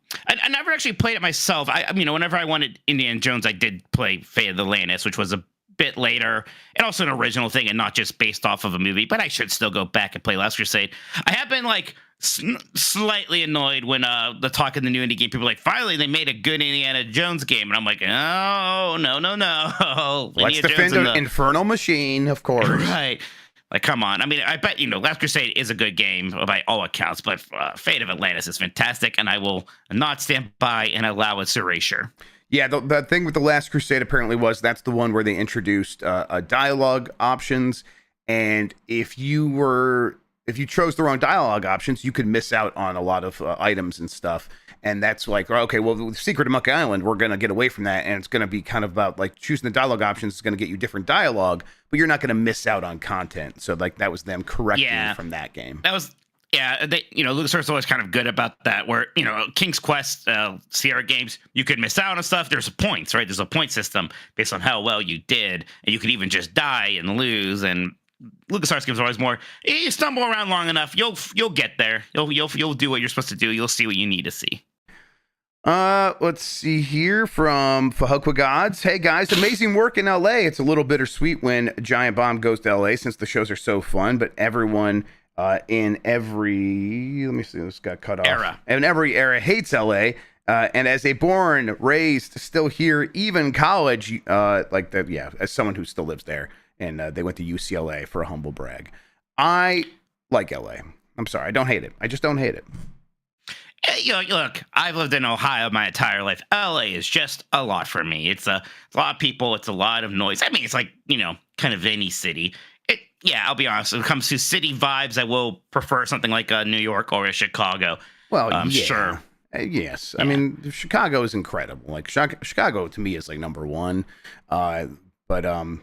never actually played it myself. Whenever I wanted Indiana Jones, I did play Fate of Atlantis, which was a bit later, and also an original thing and not just based off of a movie, but I should still go back and play Last Crusade. I have been slightly annoyed when the talk in the new indie game, people are like, finally they made a good Indiana Jones game, and I'm like, oh, no. Let's defend an infernal machine, of course. Right. Like, come on. I mean, I bet, Last Crusade is a good game by all accounts, but Fate of Atlantis is fantastic, and I will not stand by and allow its erasure. Yeah, the thing with the Last Crusade apparently was that's the one where they introduced dialogue options, and if you chose the wrong dialogue options, you could miss out on a lot of items and stuff. And that's like, okay, well, with Secret of Monkey Island, we're going to get away from that, and it's going to be kind of about like choosing the dialogue options is going to get you different dialogue, but you're not going to miss out on content. So that was them correcting from that game. Yeah, LucasArts is always kind of good about that. Where King's Quest, Sierra games, you could miss out on stuff. There's points, right? There's a point system based on how well you did, and you could even just die and lose. And LucasArts games are always more. You stumble around long enough, you'll get there. You'll do what you're supposed to do. You'll see what you need to see. Let's see here from Fahokwa Gods. Hey guys, amazing work in LA. It's a little bittersweet when Giant Bomb goes to LA since the shows are so fun, but everyone in every, let me see, this got cut off. In every era hates LA. And as a born, raised, still here, even college, as someone who still lives there, and they went to UCLA for a humble brag. I like LA. I'm sorry, I don't hate it. I just don't hate it. Look, I've lived in Ohio my entire life. LA is just a lot for me. It's a lot of people. It's a lot of noise. I mean, it's like, kind of any city. I'll be honest. When it comes to city vibes, I will prefer something like New York or a Chicago. Well, sure. Yes. Yeah. I mean, Chicago is incredible. Like Chicago to me is like number one. But I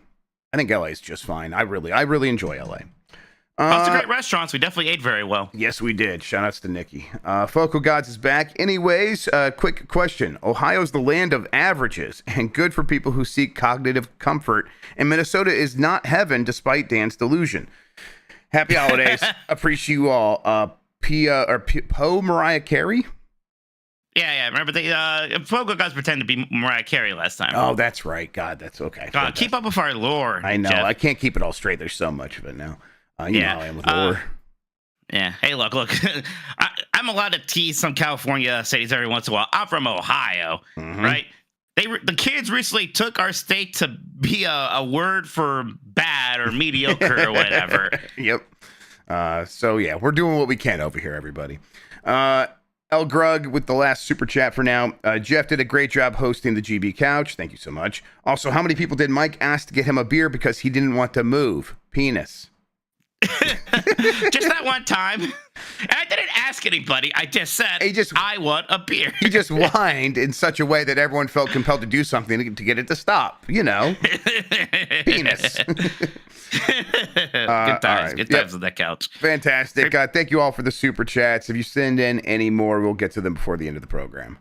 think LA is just fine. I really enjoy LA. Lots of great restaurants. We definitely ate very well. Yes, we did. Shout outs to Nikki. Focal Gods is back. Anyways, quick question. Ohio's the land of averages and good for people who seek cognitive comfort. And Minnesota is not heaven despite Dan's delusion. Happy holidays. Appreciate you all. Poe Mariah Carey? Yeah. Remember the Focal Gods pretend to be Mariah Carey last time. Oh, that's right. God, that's okay. God, keep up with our lore. I know. Jeff. I can't keep it all straight. There's so much of it now. You know how I am with lore. Yeah. Hey, look. I'm allowed to tease some California cities every once in a while. I'm from Ohio, right? The kids recently took our state to be a word for bad or mediocre or whatever. Yep. So yeah, we're doing what we can over here, everybody. El Grug with the last super chat for now. Jeff did a great job hosting the GB Couch. Thank you so much. Also, how many people did Mike ask to get him a beer because he didn't want to move? Penis. Just that one time. And I didn't ask anybody. I just said, I want a beer. He just whined in such a way that everyone felt compelled to do something to get it to stop. Penis. Good times. Good times on that couch. Fantastic. Thank you all for the super chats. If you send in any more, we'll get to them before the end of the program.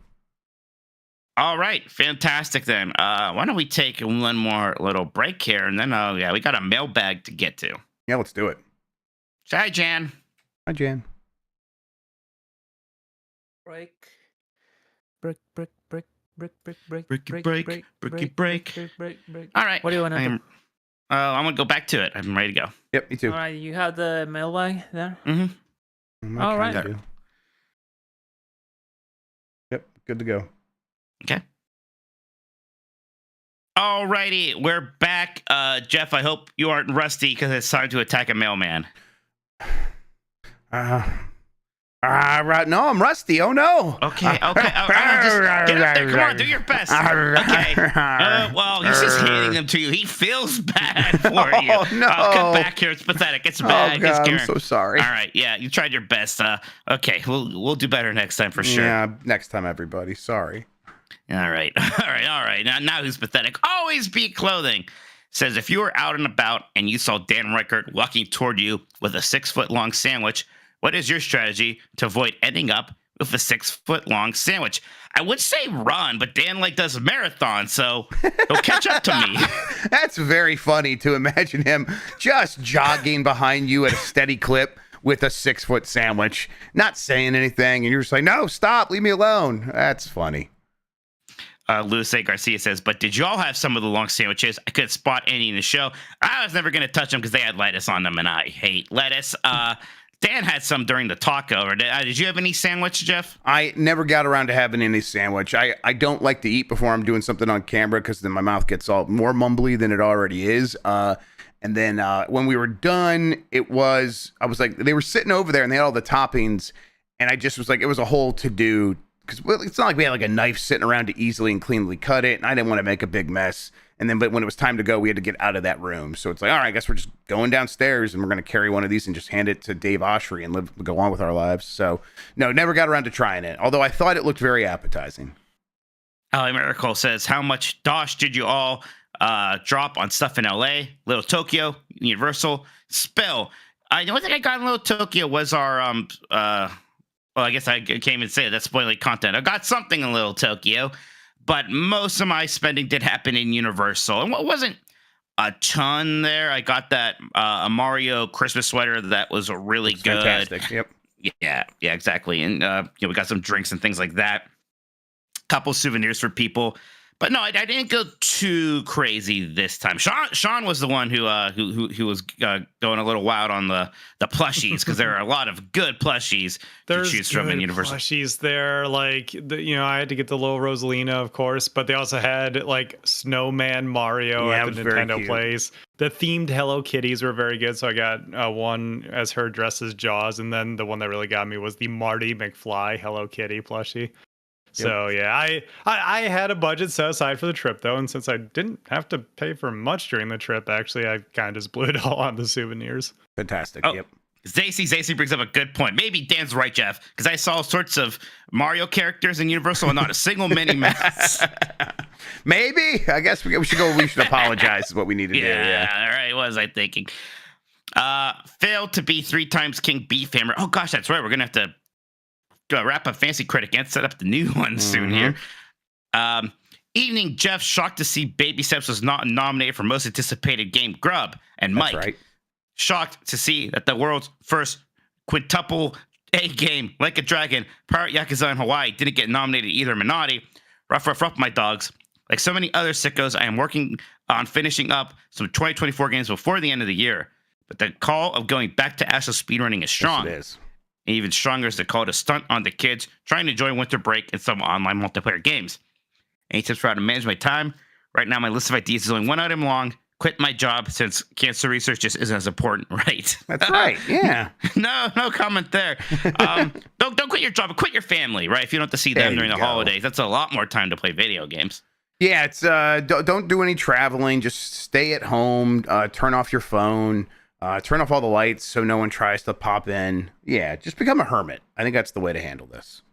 All right. Fantastic then. Why don't we take one more little break here, and then we got a mailbag to get to. Yeah, let's do it. Hi, Jan. Hi, Jan. Break. All right. What do you want to do? I'm going to go back to it. I'm ready to go. Yep, me too. All right, you have the mailbag there? Mm-hmm. All right. Yep, good to go. Okay. All righty, we're back. Jeff, I hope you aren't rusty because it's time to attack a mailman. Right. No, I'm rusty. Oh, no. Okay. Just get up there. Come on, do your best. Okay. Well, he's just handing them to you. He feels bad for you. Oh, no. Come back here. It's pathetic. It's bad. Oh, God, I'm so sorry. All right. Yeah, you tried your best. Okay, we'll do better next time for sure. Yeah, next time, everybody. Sorry. All right. Now who's pathetic? Always be clothing. Says if you were out and about and you saw Dan Reichert walking toward you with a 6-foot-long sandwich, what is your strategy to avoid ending up with a 6-foot-long sandwich? I would say run, but Dan does a marathon, so he'll catch up to me. That's very funny to imagine him just jogging behind you at a steady clip with a 6-foot sandwich, not saying anything, and you're just like, no, stop, leave me alone. That's funny. Luis A. Garcia says, but did you all have some of the long sandwiches? I couldn't spot any in the show. I was never going to touch them because they had lettuce on them, and I hate lettuce. Dan had some during the taco. Did you have any sandwich, Jeff? I never got around to having any sandwich. I don't like to eat before I'm doing something on camera because then my mouth gets all more mumbly than it already is. And then when we were done, I was like, they were sitting over there and they had all the toppings. And I just was like, it was a whole to-do. Because it's not like we had a knife sitting around to easily and cleanly cut it. And I didn't want to make a big mess. But when it was time to go, we had to get out of that room. So it's like, all right, I guess we're just going downstairs and we're going to carry one of these and just hand it to Dave Oshry and go on with our lives. So no, never got around to trying it. Although I thought it looked very appetizing. Ali Miracle says, how much dosh did you all drop on stuff in LA, Little Tokyo, Universal, Spill? The only thing I got in Little Tokyo was our well, I guess I can't even say it. That's spoiling content. I got something in Little Tokyo, but most of my spending did happen in Universal, and what wasn't a ton there. I got that a Mario Christmas sweater that was really good. Fantastic. Yep. Yeah, exactly. And we got some drinks and things like that. Couple souvenirs for people. But no, I didn't go too crazy this time. Sean was the one who was going a little wild on the plushies, because there are a lot of good plushies to choose from in Universal. Plushies there, like I had to get the little Rosalina, of course, but they also had like Snowman Mario at the Nintendo place. The themed Hello Kitties were very good, so I got one as her dressed as Jaws, and then the one that really got me was the Marty McFly Hello Kitty plushie. So yeah, I had a budget set aside for the trip though, and since I didn't have to pay for much during the trip, actually, I kind of just blew it all on the souvenirs. Fantastic. Oh, yep. Zacy brings up a good point. Maybe Dan's right, Jeff, because I saw all sorts of Mario characters in Universal and not a single Minnie Mouse. Maybe. I guess we should go. We should apologize. Is what we need to do. Yeah. All right. What was I thinking? Failed to be 3 times King Beef Hammer. Oh gosh, that's right. We're gonna have to wrap up Fancy Critic and set up the new one soon here. Evening, Jeff, shocked to see Baby Steps was not nominated for most anticipated game. Grubb and Mike, That's right. Shocked to see that the world's first quintuple A game, Like a Dragon, Pirate Yakuza in Hawaii, didn't get nominated either. Minotti, rough, my dogs. Like so many other sickos, I am working on finishing up some 2024 games before the end of the year. But the call of going back to Astro speedrunning is strong. Yes, it is. And even stronger is the call to stunt on the kids trying to enjoy winter break and some online multiplayer games. Any tips for how to manage my time? Right now, my list of ideas is only 1 item long. Quit my job since cancer research just isn't as important, right? That's right. Yeah. No comment there. Don't quit your job, but quit your family, right? If you don't have to see them during the holidays, that's a lot more time to play video games. Yeah, it's don't do any traveling. Just stay at home. Turn off your phone. Turn off all the lights so no one tries to pop in. Yeah, just become a hermit. I think that's the way to handle this.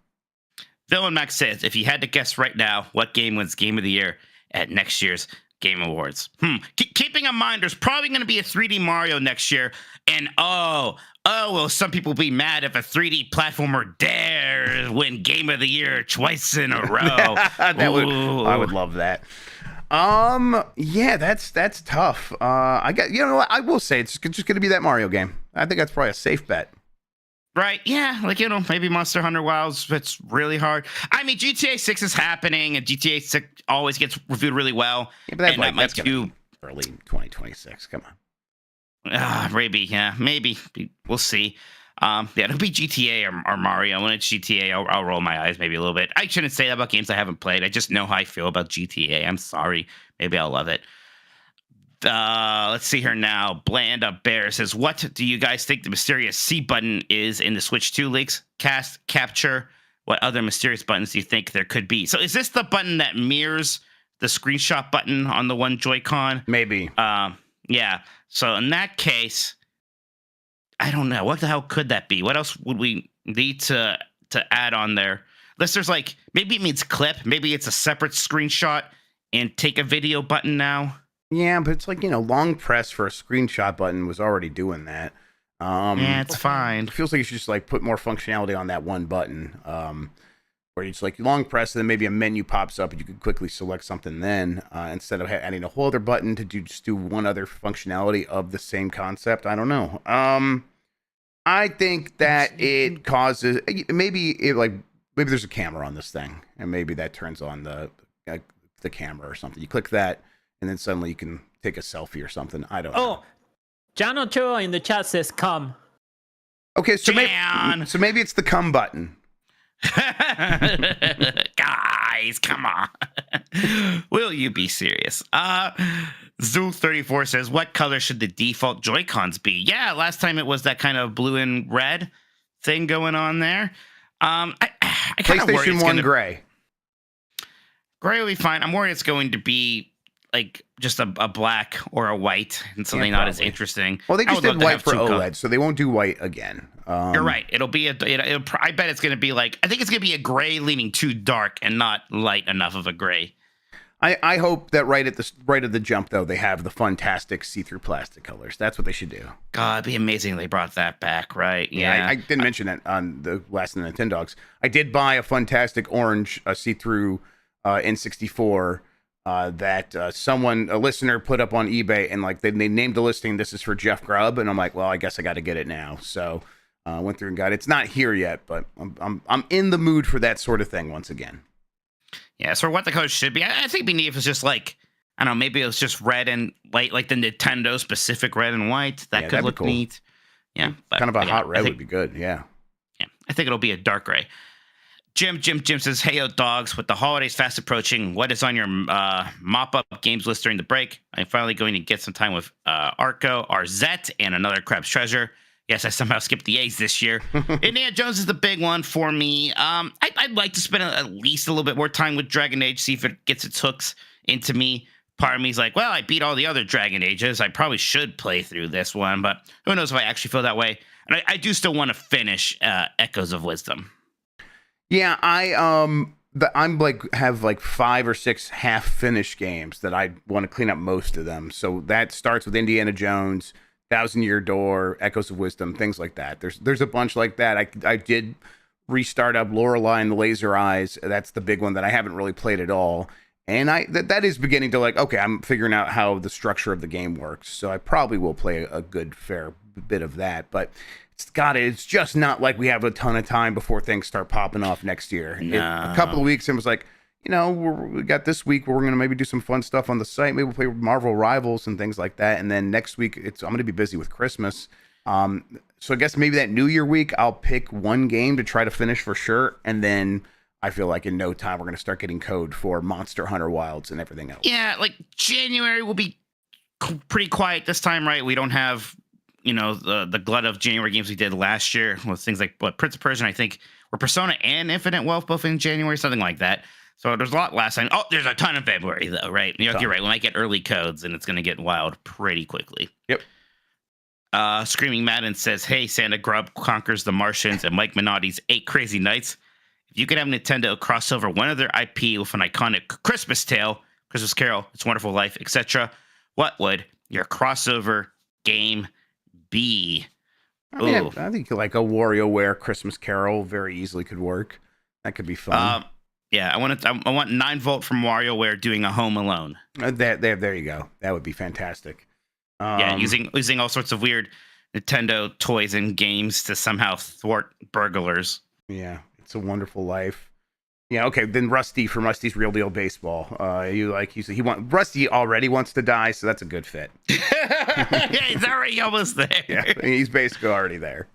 Villain Max says, if you had to guess right now what game wins Game of the Year at next year's Game Awards. Keeping in mind, there's probably going to be a 3D Mario next year. And will some people be mad if a 3D platformer dares win Game of the Year twice in a row? I would love that. Yeah, that's tough. I will say it's just going to be that Mario game. I think that's probably a safe bet. Right, yeah, maybe Monster Hunter Wilds, it's really hard. I mean, GTA 6 is happening, and GTA 6 always gets reviewed really well. Yeah, but that's going to be early 2026. Come on. Maybe. We'll see. It'll be GTA or Mario. When it's GTA, I'll roll my eyes maybe a little bit. I shouldn't say that about games I haven't played. I just know how I feel about GTA. I'm sorry. Maybe I'll love it. Let's see here now. Blanda Bear says, what do you guys think the mysterious C button is in the Switch 2 leaks? Cast, capture. What other mysterious buttons do you think there could be? So is this the button that mirrors the screenshot button on the one Joy-Con? Maybe. Yeah. So in that case, I don't know. What the hell could that be? What else would we need to add on there? Listeners, maybe it means clip. Maybe it's a separate screenshot and take a video button now. Yeah, but it's long press for a screenshot button was already doing that. Yeah, it's fine. It feels like you should just put more functionality on that one button. Where you just long press and then maybe a menu pops up and you can quickly select something then instead of adding a whole other button to do one other functionality of the same concept. I don't know. I think that it causes maybe there's a camera on this thing and maybe that turns on the camera or something. You click that and then suddenly you can take a selfie or something. I don't know. John Ochoa in the chat says come. Okay, so maybe it's the come button. Guys, come on. Will you be serious? Zoo34 says, what color should the default Joy-Cons be? Yeah, last time it was that kind of blue and red thing going on there. I kind of worry PlayStation 1 gray. Gray will be fine. I'm worried it's going to be just a black or a white and something not as interesting. Well, they just did white for OLED, so they won't do white again. You're right. It'll be I bet it's going to be I think it's going to be a gray leaning too dark and not light enough of a gray. I hope that right at the jump though they have the fantastic see-through plastic colors. That's what they should do. God, it'd be amazing they brought that back, right? Yeah. I didn't mention that on the last Nintendogs. I did buy a fantastic orange see-through N64 that a listener put up on eBay, and like they named the listing. This is for Jeff Grubb, and I'm like, well, I guess I got to get it now. So I went through and got it. It's not here yet, but I'm in the mood for that sort of thing once again. Yeah, so what the colors should be, I think it'd be neat if it's just like, I don't know, maybe it was just red and white, like the Nintendo specific red and white. That could look cool. Neat. Yeah. But, kind of a hot red would be good. Yeah. Yeah. I think it'll be a dark gray. Jim says, hey, yo, dogs, with the holidays fast approaching, what is on your mop-up games list during the break? I'm finally going to get some time with Arco, Arzette, and another Crab's Treasure. Yes, I somehow skipped the A's this year. Indiana Jones is the big one for me. I'd like to spend at least a little bit more time with Dragon Age, see if it gets its hooks into me. Part of me is like, well, I beat all the other Dragon Ages. I probably should play through this one, but who knows if I actually feel that way. And I do still want to finish Echoes of Wisdom. Yeah, I'm like have like 5 or 6 half finished games that I want to clean up most of them. So that starts with Indiana Jones, Thousand Year Door, Echoes of Wisdom, things like that. There's a bunch like that. I did restart up Lorelei and the Laser Eyes. That's the big one that I haven't really played at all. And that is beginning to like, okay, I'm figuring out how the structure of the game works. So I probably will play a good fair bit of that. But it's just not like we have a ton of time before things start popping off next year. No. A couple of weeks, it was like, we got this week where we're going to maybe do some fun stuff on the site. Maybe we'll play Marvel Rivals and things like that. And then next week, I'm going to be busy with Christmas. So I guess maybe that New Year week, I'll pick one game to try to finish for sure. And then I feel like in no time, we're going to start getting code for Monster Hunter Wilds and everything else. Yeah, like January will be pretty quiet this time, right? We don't have, the glut of January games we did last year with things like Prince of Persia, I think, or Persona and Infinite Wealth both in January, something like that. So there's a lot last time. Oh, there's a ton in February, though, right? You're right. We might get early codes, and it's going to get wild pretty quickly. Yep. Screaming Madden says, hey, Santa Grubb conquers the Martians and Mike Minotti's 8 Crazy Nights. If you could have Nintendo cross over one of their IP with an iconic Christmas tale, Christmas Carol, It's a Wonderful Life, etc., what would your crossover game be? I think like a WarioWare Christmas Carol very easily could work. That could be fun. Yeah, I want 9-Volt from WarioWare doing a Home Alone. There you go. That would be fantastic. Yeah, using all sorts of weird Nintendo toys and games to somehow thwart burglars. Yeah, It's a Wonderful Life. Yeah, okay. Then Rusty from Rusty's Real Deal Baseball. Rusty already wants to die, so that's a good fit. Yeah, he's already almost there. Yeah, he's basically already there.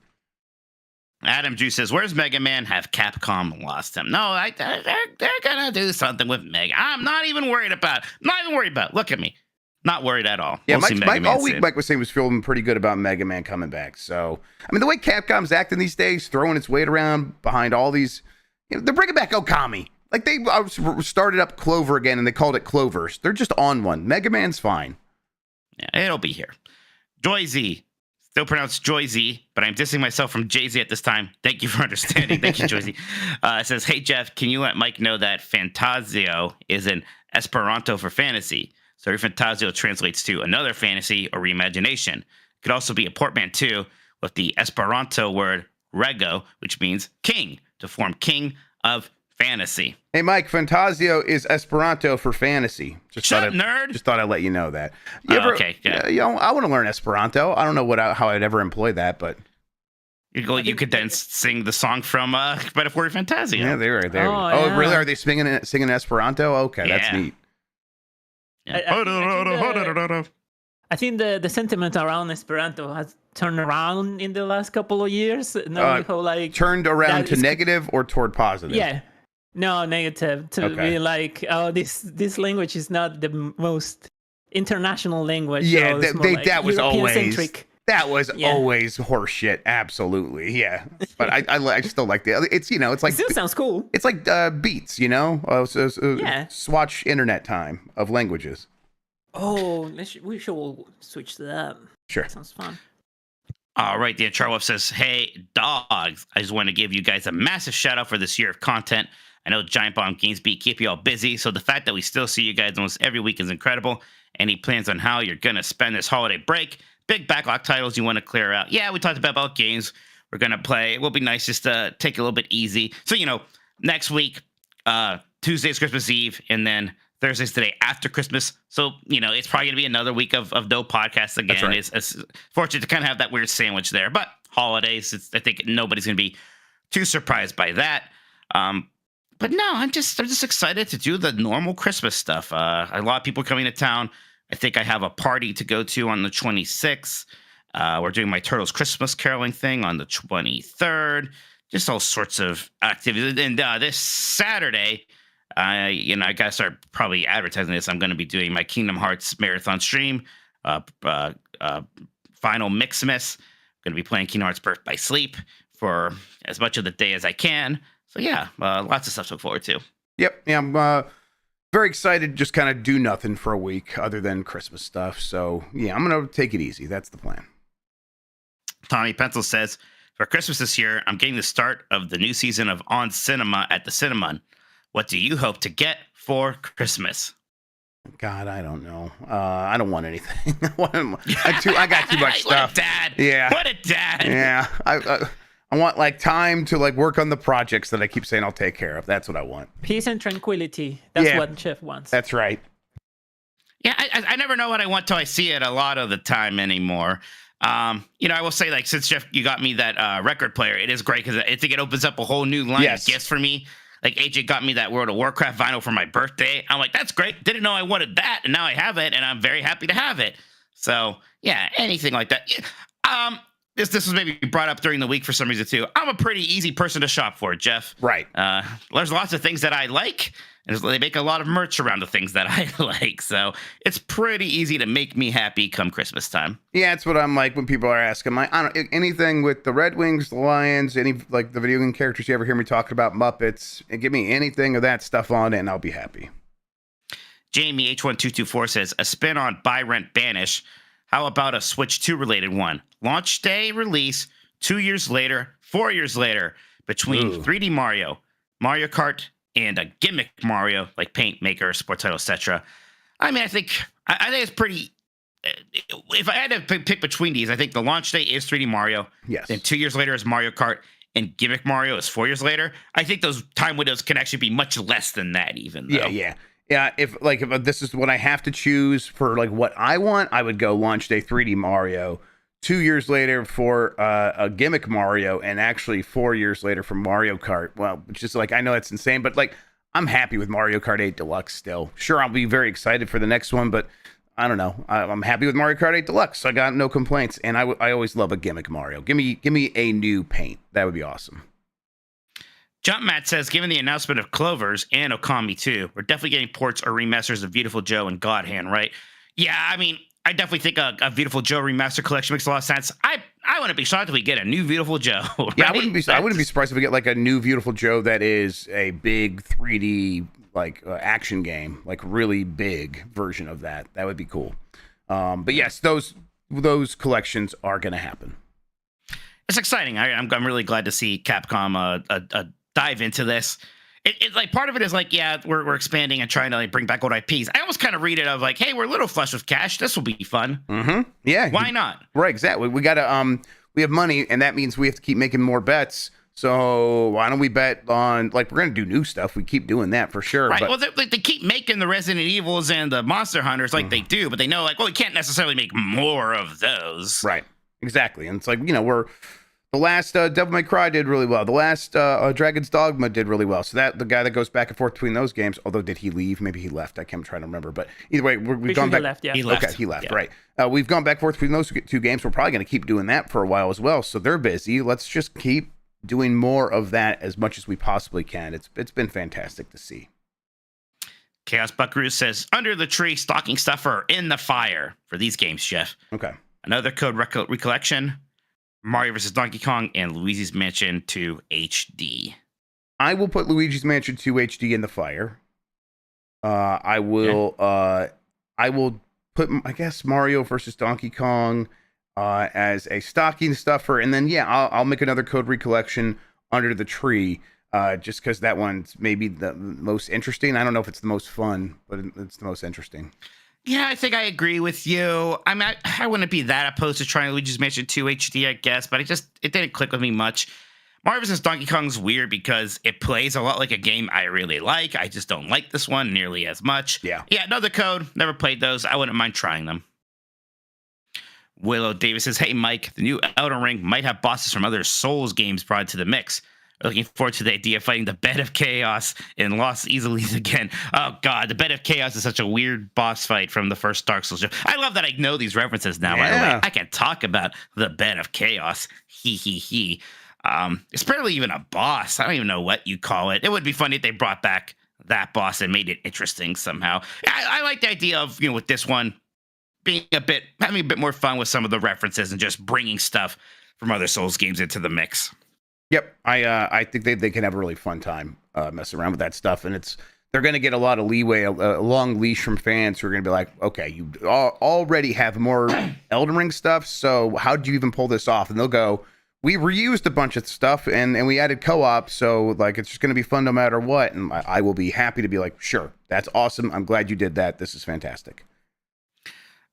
Adam Juice says, where's Mega Man? Have Capcom lost him? No, they're going to do something with Mega. I'm not even worried about it. Look at me. Not worried at all. Yeah, Mike all week Mike was saying he was feeling pretty good about Mega Man coming back. So, I mean, the way Capcom's acting these days, throwing its weight around behind all these, they're bringing back Okami. Like, they started up Clover again, and they called it Clovers. They're just on one. Mega Man's fine. Yeah, it'll be here. Joy Z. Still pronounced Joy Z, but I'm dissing myself from Jay-Z at this time. Thank you for understanding. Thank you, Joy Z. It says, hey, Jeff, can you let Mike know that Fantasio is an Esperanto for fantasy? So Fantasio translates to another fantasy or reimagination. It could also be a portmanteau with the Esperanto word rego, which means king, to form king of fantasy. Hey, Mike, Fantasio is Esperanto for fantasy. Nerd. Just thought I'd let you know that. Okay. Yeah. I want to learn Esperanto. I don't know how I'd ever employ that, but you could then sing the song from Metaphor Fantasio. Yeah, there. Yeah. Really? Are they singing Esperanto? Okay, yeah. That's neat. I think the sentiment around Esperanto has turned around in the last couple of years. Turned around to negative or toward positive? Yeah. No, negative. To be like, oh, this language is not the most international language. Yeah, so that was always Yeah. always horseshit. Absolutely, yeah. But I still like it's it's like it still sounds cool. It's like beats, Swatch internet time of languages. Oh, we should switch to that. Sure. That sounds fun. All right, the Charwolf says, "Hey, dogs, I just want to give you guys a massive shout out for this year of content. I know Giant Bomb Games Beat keep you all busy, so the fact that we still see you guys almost every week is incredible. Any plans on how you're going to spend this holiday break? Big backlog titles you want to clear out?" Yeah, we talked about games we're going to play. It will be nice just to take it a little bit easy. So, next week, Tuesday's Christmas Eve, and then Thursday's the day after Christmas. So, it's probably going to be another week of no podcasts again. That's right. It's fortunate to kind of have that weird sandwich there. But holidays, I think nobody's going to be too surprised by that. But no, I'm just excited to do the normal Christmas stuff. A lot of people coming to town. I think I have a party to go to on the 26th. We're doing my Turtles Christmas caroling thing on the 23rd. Just all sorts of activities. And this Saturday, I gotta start probably advertising this. I'm going to be doing my Kingdom Hearts marathon stream, final Mixmas. Going to be playing Kingdom Hearts Birth by Sleep for as much of the day as I can. So yeah, lots of stuff to look forward to. Yep. Yeah, I'm very excited to just kind of do nothing for a week other than Christmas stuff. So yeah, I'm going to take it easy. That's the plan. Tommy Pencil says, "For Christmas this year, I'm getting the start of the new season of On Cinema at the Cinnamon. What do you hope to get for Christmas?" God, I don't know. I don't want anything. I got too much stuff. What a dad. Yeah. What a dad. Yeah. I want time to work on the projects that I keep saying I'll take care of. That's what I want. Peace and tranquility. That's what Chef wants. That's right. Yeah, I never know what I want till I see it a lot of the time anymore. I will say, since Jeff, you got me that record player, it is great because I think it opens up a whole new line of gifts for me. AJ got me that World of Warcraft vinyl for my birthday. I'm like, that's great. Didn't know I wanted that, and now I have it, and I'm very happy to have it. So yeah, anything like that. This was maybe brought up during the week for some reason too. I'm a pretty easy person to shop for, Jeff. Right. There's lots of things that I like, and they make a lot of merch around the things that I like. So it's pretty easy to make me happy come Christmas time. Yeah, it's what I'm like when people are asking. I don't anything with the Red Wings, the Lions, any the video game characters you ever hear me talking about, Muppets, and give me anything of that stuff on it, and I'll be happy. Jamie H1224 says, "A spin on Buy Rent Banish. How about a Switch 2 related one? Launch day release, 2 years later, 4 years later, between 3D Mario, Mario Kart, and a gimmick Mario like Paint Maker, Sports Title, etc." I mean, I think it's pretty. If I had to pick between these, I think the launch day is 3D Mario. Yes. Then 2 years later is Mario Kart, and gimmick Mario is 4 years later. I think those time windows can actually be much less than that, even though. Yeah. If this is what I have to choose for what I want, I would go launch day 3D Mario. 2 years later for a gimmick Mario, and actually 4 years later for Mario Kart. Well, which is I know it's insane, but I'm happy with Mario Kart 8 Deluxe still. Sure, I'll be very excited for the next one, but I don't know. I'm happy with Mario Kart 8 Deluxe. I got no complaints, and I always love a gimmick Mario. Give me a new paint. That would be awesome. Jump Matt says, "Given the announcement of Clovers and Okami 2, we're definitely getting ports or remasters of Beautiful Joe and God Hand, right?" Yeah, I mean, I definitely think a Beautiful Joe remaster collection makes a lot of sense. I wouldn't be shocked if we get a new Beautiful Joe. Right? Yeah, I wouldn't be surprised if we get a new Beautiful Joe that is a big 3D action game, really big version of that. That would be cool. But yes, those collections are going to happen. It's exciting. I'm really glad to see Capcom dive into this. It part of it is we're expanding and trying to bring back old IPs. I almost kind of read it of hey, we're a little flush with cash. This will be fun. Mm-hmm. Yeah. Why not? Right. Exactly. We gotta we have money, and that means we have to keep making more bets. So why don't we bet on we're gonna do new stuff? We keep doing that for sure. Right. But, well, they keep making the Resident Evils and the Monster Hunters they do, but they know we can't necessarily make more of those. Right. Exactly. And it's we're. The last Devil May Cry did really well. The last Dragon's Dogma did really well. So that the guy that goes back and forth between those games, although did he leave? Maybe he left. I can't try to remember. But either way, we've gone back. He left, yeah. He left. Okay, he left. Yeah. Right. We've gone back and forth between those two games. We're probably going to keep doing that for a while as well. So they're busy. Let's just keep doing more of that as much as we possibly can. It's been fantastic to see. Chaos Buckaroo says, "Under the Tree, Stocking Stuffer, In the Fire" for these games, Jeff. Okay. Another Code Recollection, Mario vs. Donkey Kong, and Luigi's Mansion 2 HD. I will put Luigi's Mansion 2 HD in the fire. I will put, I guess, Mario versus Donkey Kong as a stocking stuffer, and then I'll make another Code Recollection Under the Tree, just because that one's maybe the most interesting. I don't know if it's the most fun, but it's the most interesting. Yeah, I think I agree with you. I wouldn't be that opposed to trying Luigi's Mansion 2 HD, I guess, but it didn't click with me much. Mario vs. Donkey Kong's weird because it plays a lot like a game I really like. I just don't like this one nearly as much. Yeah, another Code. Never played those. I wouldn't mind trying them. Willow Davis says, hey, Mike, the new Elden Ring might have bosses from other Souls games brought to the mix. Looking forward to the idea of fighting the Bed of Chaos in Lost Easily again. Oh, God, the Bed of Chaos is such a weird boss fight from the first Dark Souls. I love that I know these references now. By the way, I can talk about the Bed of Chaos. He. It's barely even a boss. I don't even know what you call it. It would be funny if they brought back that boss and made it interesting somehow. I like the idea of, with this one having a bit more fun with some of the references and just bringing stuff from other Souls games into the mix. Yep, I think they can have a really fun time messing around with that stuff, and they're going to get a lot of leeway, a long leash from fans who are going to be like, okay, you already have more Elden Ring stuff, so how do you even pull this off? And they'll go, we reused a bunch of stuff and we added co-op, so like it's just going to be fun no matter what. And I will be happy to be like, sure, that's awesome. I'm glad you did that. This is fantastic.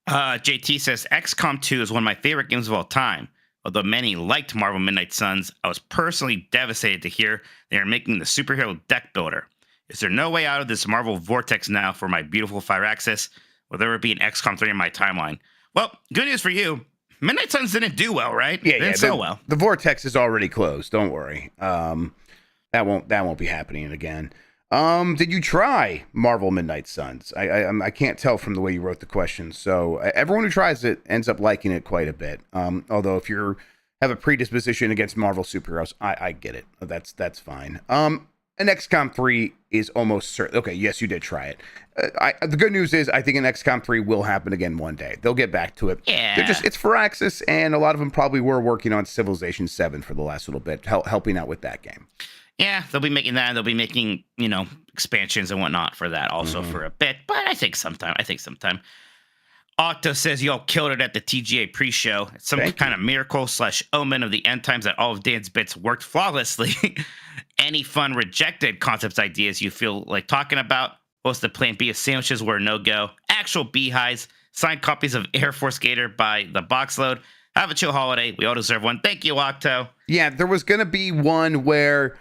JT says XCOM 2 is one of my favorite games of all time. Although many liked Marvel Midnight Suns, I was personally devastated to hear they are making the superhero deck builder. Is there no way out of this Marvel vortex now for my beautiful Firaxis? Will there be an XCOM 3 in my timeline? Well, good news for you. Midnight Suns didn't do well, right? Yeah, didn't sell well. The vortex is already closed. Don't worry. That won't be happening again. Did you try Marvel Midnight Suns? I can't tell from the way you wrote the question. So everyone who tries it ends up liking it quite a bit. Although if you have a predisposition against Marvel superheroes, I get it. That's fine. An XCOM 3 is almost certain. Okay, yes, you did try it. The good news is I think an XCOM 3 will happen again one day. They'll get back to it. Yeah. It's Firaxis, and a lot of them probably were working on Civilization 7 for the last little bit, helping out with that game. Yeah, they'll be making that, and they'll be making, expansions and whatnot for that also for a bit. But I think sometime. Octo says y'all killed it at the TGA pre-show. It's some kind of miracle / omen of the end times that all of Dan's bits worked flawlessly. Any fun rejected concepts ideas you feel like talking about? What's the plan B if sandwiches were a no-go? Actual beehives, signed copies of Air Force Gator by the Boxload. Have a chill holiday. We all deserve one. Thank you, Octo. Yeah, there was going to be one where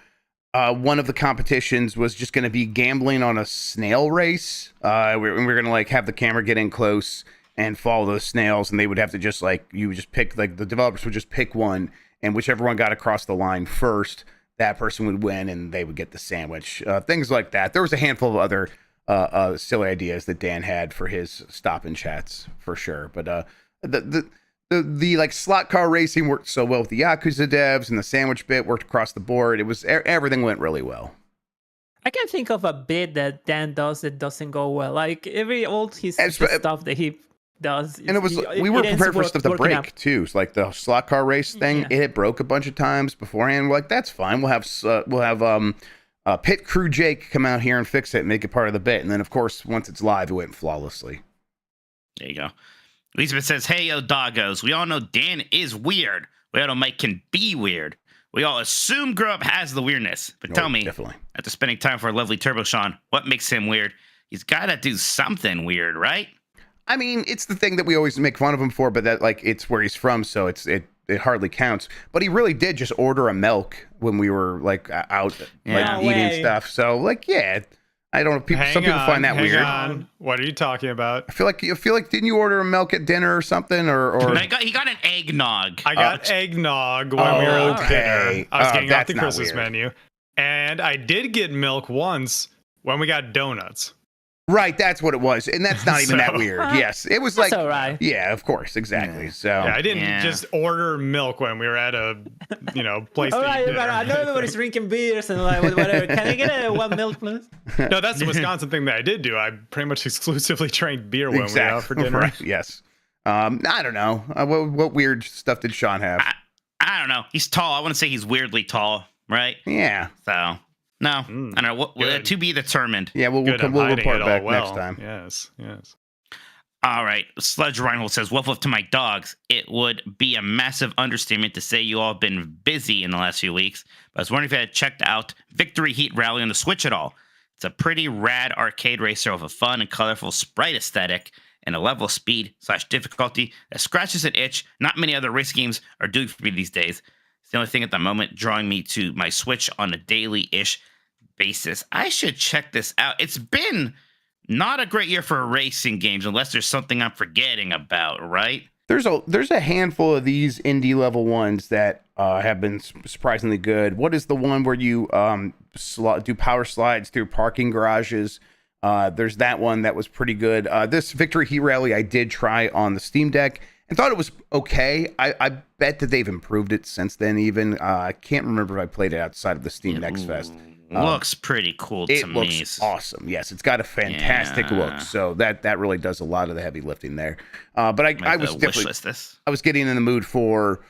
one of the competitions was just going to be gambling on a snail race. We're going to have the camera get in close and follow those snails, and they would have to just you would just pick, the developers would just pick one, and whichever one got across the line first, that person would win and they would get the sandwich. Things like that. There was a handful of other silly ideas that Dan had for his stop and chats for sure. But the slot car racing worked so well with the Yakuza devs, and the sandwich bit worked across the board. It was everything went really well. I can think of a bit that Dan does that doesn't go well. Like every old his stuff that he does, and we were prepared for stuff to break up too. So the slot car race thing, it broke a bunch of times beforehand. We're like, that's fine. We'll have Pit Crew Jake come out here and fix it and make it part of the bit. And then of course, once it's live, it went flawlessly. There you go. Elizabeth says, hey, yo, doggos. We all know Dan is weird. We all know Mike can be weird. We all assume Grubb has the weirdness. But tell me, definitely. After spending time for a lovely Turbo Sean, what makes him weird? He's got to do something weird, right? I mean, it's the thing that we always make fun of him for, but that it's where he's from, so it hardly counts. But he really did just order a milk when we were out eating stuff. So yeah. I don't know. Some people find that weird. What are you talking about? I feel like didn't you order a milk at dinner or something? Or he got an eggnog. I got eggnog when we were at dinner. I was getting off the Christmas weird. menu, and I did get milk once when we got donuts. Right, that's what it was, and that's not even that weird. Yes, it was that's all right. Yeah, of course, exactly. So I didn't just order milk when we were at a place. All right, but I know everybody's drinking beers and whatever. Can I get one milk, please? No, that's the Wisconsin thing that I did do. I pretty much exclusively drank beer when we were out for dinner. Right, yes. I don't know. What weird stuff did Sean have? I don't know. He's tall. I want to say he's weirdly tall, right? Yeah. So. No, I don't know. To be determined. Yeah, we'll report back next time. Yes. All right. Sludge Reinhold says, "Woof woof to my dogs. It would be a massive understatement to say you all have been busy in the last few weeks, but I was wondering if you had checked out Victory Heat Rally on the Switch at all. It's a pretty rad arcade racer with a fun and colorful sprite aesthetic and a level of speed / difficulty that scratches an itch not many other race games are doing for me these days. It's the only thing at the moment drawing me to my Switch on a daily-ish basis. I should check this out. It's been not a great year for racing games, unless there's something I'm forgetting about, right? There's a handful of these indie level ones that have been surprisingly good. What is the one where you do power slides through parking garages? There's that one that was pretty good. This Victory Heat Rally I did try on the Steam Deck and thought it was okay. I bet that they've improved it since then even. I can't remember if I played it outside of the Steam Next Fest. Looks pretty cool to me. It looks awesome. Yes, it's got a fantastic look. So that really does a lot of the heavy lifting there. But I was definitely I was getting in the mood for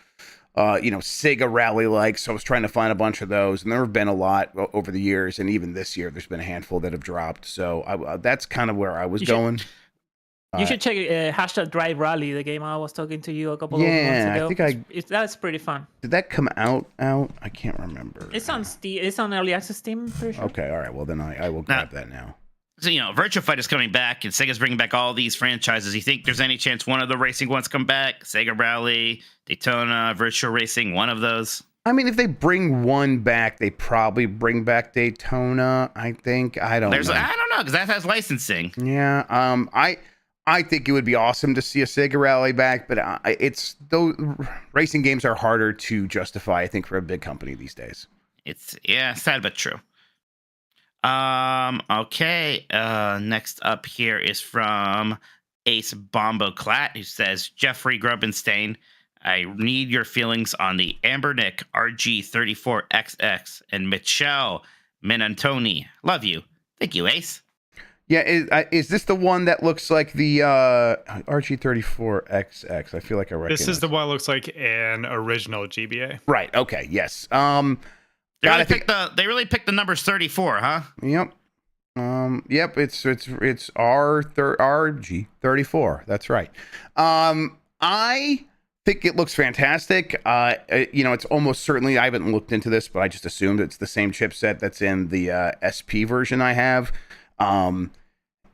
Sega Rally like, so I was trying to find a bunch of those, and there have been a lot over the years, and even this year there's been a handful that have dropped. So that's kind of where I was going. You should check hashtag Drive Rally, the game I was talking to you a couple of months ago. I think that's pretty fun. Did that come out? I can't remember. It's on Steam. It's on Early Access Steam, pretty sure. Okay, all right. Well, then I will grab that now. So, Virtua Fighter is coming back, and Sega's bringing back all these franchises. You think there's any chance one of the racing ones come back? Sega Rally, Daytona, Virtual Racing, one of those? I mean, if they bring one back, they probably bring back Daytona, I think. I don't know. I don't know, because that has licensing. Yeah, I think it would be awesome to see a Sega Rally back, but those racing games are harder to justify, I think, for a big company these days. It's sad but true. Okay. Next up here is from Ace Bombo Clat, who says, "Jeffrey Grubbenstein, I need your feelings on the Ambernick RG34XX and Michelle Minantoni. Love you. Thank you, Ace." Yeah, is this the one that looks like the RG34XX? I feel like I recognize. This is the one that looks like an original GBA. Right. Okay. Yes. They really picked the numbers 34, huh? Yep. Yep. It's RG34. That's right. I think it looks fantastic. It's almost certainly, I haven't looked into this, but I just assumed it's the same chipset that's in the SP version I have.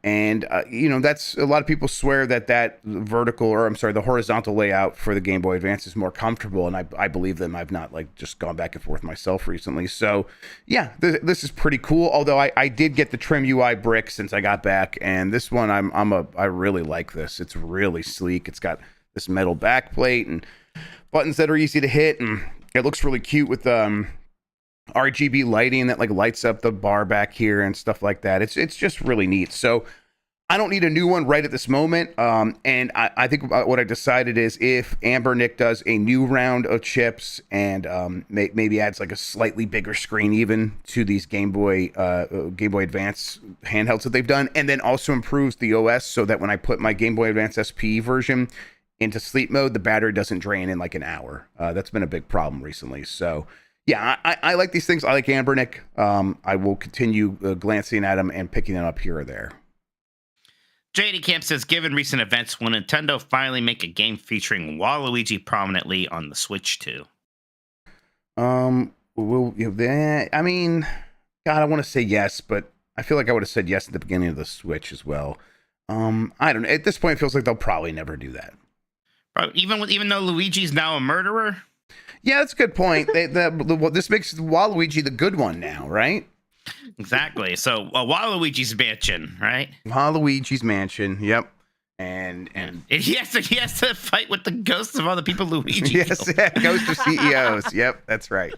That's a lot of people swear that the horizontal layout for the Game Boy Advance is more comfortable, and I believe them. I've not just gone back and forth myself recently. So yeah, this is pretty cool. Although I did get the trim UI brick since I got back, and this one I really like this. It's really sleek. It's got this metal back plate and buttons that are easy to hit, and it looks really cute with RGB lighting that lights up the bar back here and stuff like that. It's just really neat. So I don't need a new one right at this moment. And I think what I decided is if Ambernick does a new round of chips and maybe adds a slightly bigger screen even to these Game Boy Advance handhelds that they've done, and then also improves the OS so that when I put my Game Boy Advance SP version into sleep mode, the battery doesn't drain in an hour. That's been a big problem recently. So yeah, I like these things. I like Ambernick. I will continue glancing at them and picking them up here or there. JD Camp says, "Given recent events, will Nintendo finally make a game featuring Waluigi prominently on the Switch too?" I mean, God, I want to say yes, but I feel like I would have said yes at the beginning of the Switch as well. I don't know. At this point, it feels like they'll probably never do that. Even though Luigi's now a murderer. Yeah, that's a good point. This makes Waluigi the good one now, right? Exactly. So Waluigi's Mansion, right? Waluigi's Mansion. Yep. And he has to fight with the ghosts of all the people Luigi. Yes, yeah, ghosts of CEOs. Yep, that's right.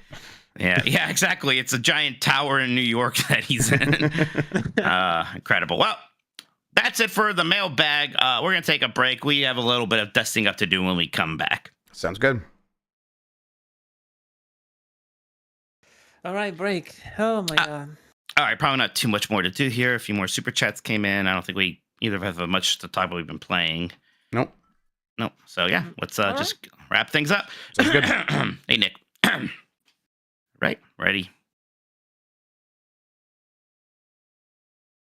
Yeah, exactly. It's a giant tower in New York that he's in. Incredible. Well, that's it for the mailbag. We're gonna take a break. We have a little bit of dusting up to do when we come back. Sounds good. All right, break. Oh my God. All right, probably not too much more to do here. A few more super chats came in. I don't think we either have much to talk about. We've been playing. Nope. So yeah, let's just wrap things up. Sounds good. Hey Nick. Right, ready.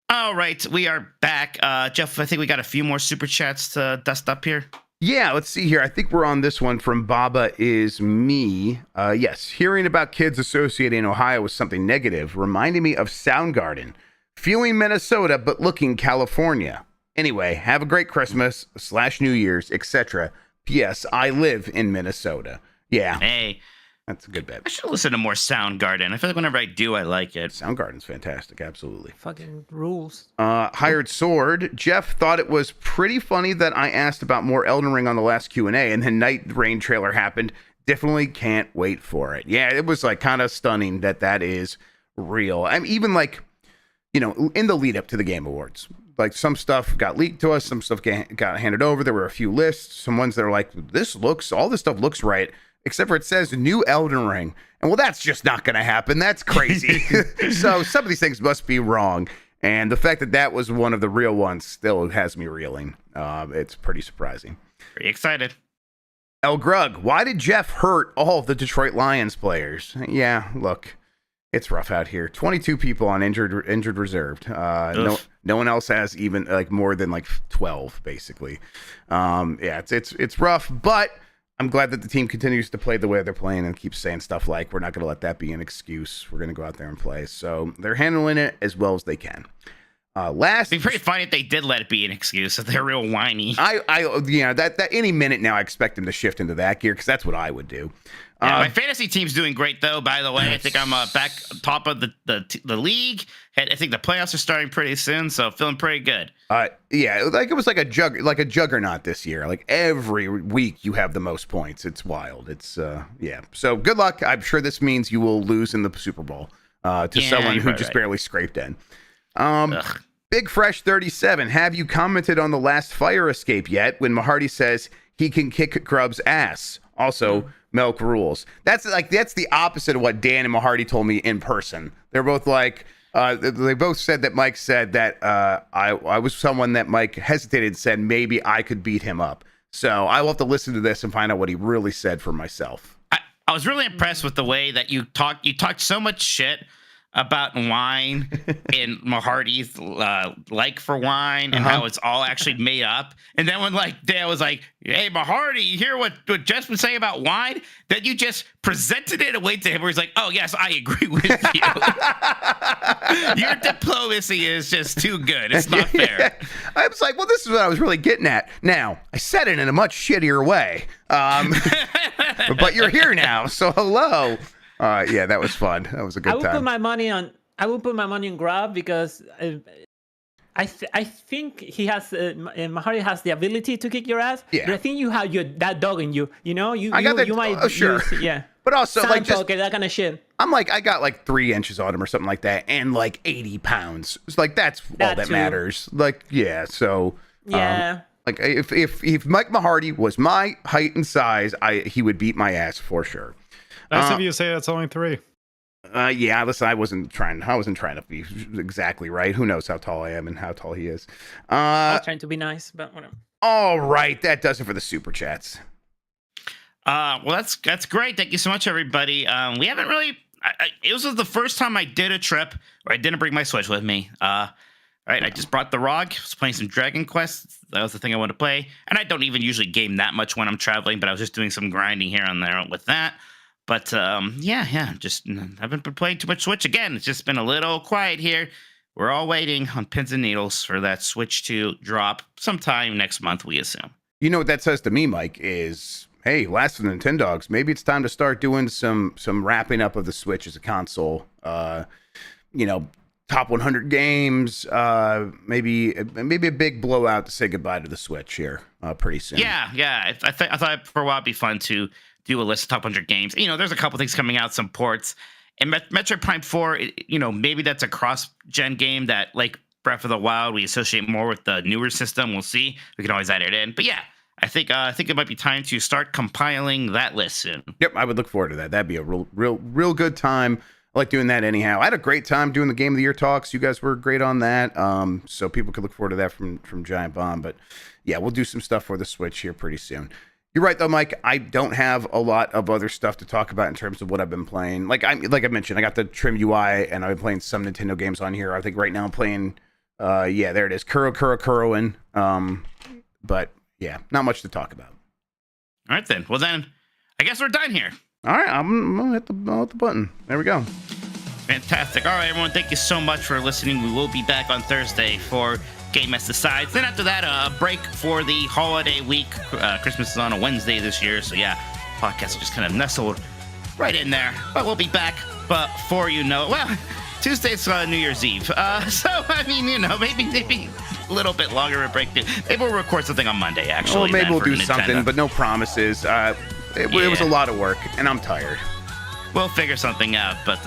All right, we are back. Jeff, I think we got a few more super chats to dust up here. Yeah, let's see here. I think we're on this one from Baba is me. Yes, hearing about kids associating Ohio with something negative reminded me of Soundgarden. Feeling Minnesota, but looking California. Anyway, have a great Christmas / New Year's, etc. P.S. I live in Minnesota. Yeah. Hey. That's a good bet. I should listen to more Soundgarden. I feel like whenever I do, I like it. Soundgarden's fantastic, absolutely. Fucking rules. Hired Sword. Jeff thought it was pretty funny that I asked about more Elden Ring on the last Q&A, and then Night Rain trailer happened. Definitely can't wait for it. Yeah, it was like kind of stunning that is real. I'm even like, you know, in the lead up to the Game Awards, like some stuff got leaked to us, some stuff got handed over. There were a few lists, some ones that are like, all this stuff looks right. Except for it says new Elden Ring. And well, that's just not going to happen. That's crazy. So some of these things must be wrong. And the fact that was one of the real ones still has me reeling. It's pretty surprising. Pretty excited. El Grug, why did Jeff hurt all of the Detroit Lions players? Yeah, look, it's rough out here. 22 people on injured reserved. No one else has even like more than like 12, basically. Yeah, it's rough, but I'm glad that the team continues to play the way they're playing and keeps saying stuff like, we're not going to let that be an excuse. We're going to go out there and play. So they're handling it as well as they can. It'd be pretty funny if they did let it be an excuse, if they're real whiny. That any minute now I expect them to shift into that gear because that's what I would do. Yeah, my fantasy team's doing great though. By the way, I think I'm back top of the league. I think the playoffs are starting pretty soon, so feeling pretty good. Yeah, like it was like a juggernaut this year. Like every week you have the most points. It's wild. It's yeah. So good luck. I'm sure this means you will lose in the Super Bowl to someone who just barely scraped in. Big Fresh 37. Have you commented on the last fire escape yet? When Mahardy says he can kick Grubb's ass. Also, milk rules. That's the opposite of what Dan and Mahardy told me in person. They're both like, they both said that Mike said that I was someone that Mike hesitated and said maybe I could beat him up. So I will have to listen to this and find out what he really said for myself. I was really impressed with the way that you talked. You talked so much shit about wine and Mahardy's like for wine and how it's all actually made up. And then when like Dan was like, hey, Mahardy, you hear what Jeff's been saying about wine? Then you just presented it away to him where he's like, oh, yes, I agree with you. Your diplomacy is just too good. It's not fair. I was like, well, this is what I was really getting at. Now, I said it in a much shittier way. But you're here now, so hello. Yeah, that was fun. That was a good time. I will put my money on Grubb because I think he has Mahardy has the ability to kick your ass. Yeah. But I think you have that dog in you. You know, you might sure. Yeah. But also Sound like just pocket, that kind of shit. I'm like I got like 3 inches on him or something like that, and like 80 pounds. It's like that's all that matters. Like yeah, so yeah. Like if Mike Mahardy was my height and size, he would beat my ass for sure. Nice of you to say that's only 3. Yeah, listen, I wasn't trying to be exactly right. Who knows how tall I am and how tall he is. I was trying to be nice, but whatever. All right, that does it for the super chats. Well, that's great. Thank you so much, everybody. We haven't really. It was the first time I did a trip where I didn't bring my Switch with me. Right, I just brought the ROG. I was playing some Dragon Quest. That was the thing I wanted to play. And I don't even usually game that much when I'm traveling, but I was just doing some grinding here and there with that. But yeah, just haven't been playing too much Switch again. It's just been a little quiet here. We're all waiting on pins and needles for that Switch to drop sometime next month, we assume. You know what that says to me, Mike, is, hey, last of the Nintendogs, maybe it's time to start doing some wrapping up of the Switch as a console. Top 100 games, maybe a big blowout to say goodbye to the Switch here pretty soon. Yeah. I thought for a while it'd be fun to do a list of top 100 games. You know, there's a couple things coming out, some ports. And Metroid Prime 4, maybe that's a cross-gen game that, like Breath of the Wild, we associate more with the newer system. We'll see. We can always add it in. But yeah, I think it might be time to start compiling that list soon. Yep, I would look forward to that. That'd be a real good time. I like doing that anyhow. I had a great time doing the Game of the Year talks. You guys were great on that. So people could look forward to that from Giant Bomb. But yeah, we'll do some stuff for the Switch here pretty soon. You're right though, Mike. I don't have a lot of other stuff to talk about in terms of what I've been playing. Like I mentioned, I got the Trim UI and I've been playing some Nintendo games on here. I think right now I'm playing Yeah, there it is. Kurowin. But yeah, not much to talk about. All right, then. Well, then, I guess we're done here. All right, I'm gonna hit the button. There we go. Fantastic. All right, everyone. Thank you so much for listening. We will be back on Thursday for Game As Decides. Then after that, a break for the holiday week. Christmas is on a Wednesday this year, so yeah, podcast just kind of nestled right in there. But we'll be back. But before you know, well, Tuesday's New Year's Eve. So I mean, maybe a little bit longer of a break. Maybe we'll record something on Monday. Actually, well, maybe we'll do Nintendo. something, but no promises. It was a lot of work, and I'm tired. We'll figure something out, but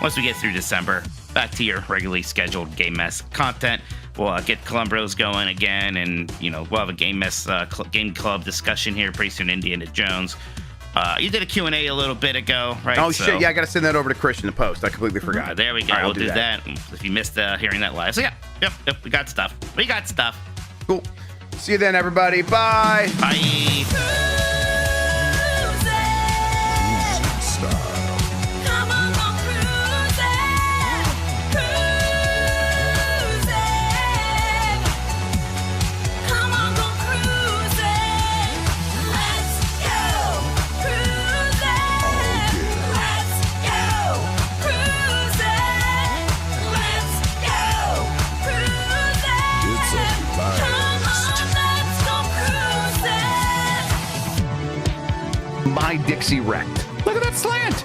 once we get through December, back to your regularly scheduled Game Mess content. We'll get Columbros going again, and we'll have a Game Mess game club discussion here pretty soon. Indiana Jones. You did a Q&A a little bit ago, right? Oh, shit, yeah, I got to send that over to Christian to post. I completely forgot. There we go. Right, we'll do that if you missed hearing that live. So yep, we got stuff. Cool. See you then, everybody. Bye. Bye. My Dixie wrecked. Look at that slant.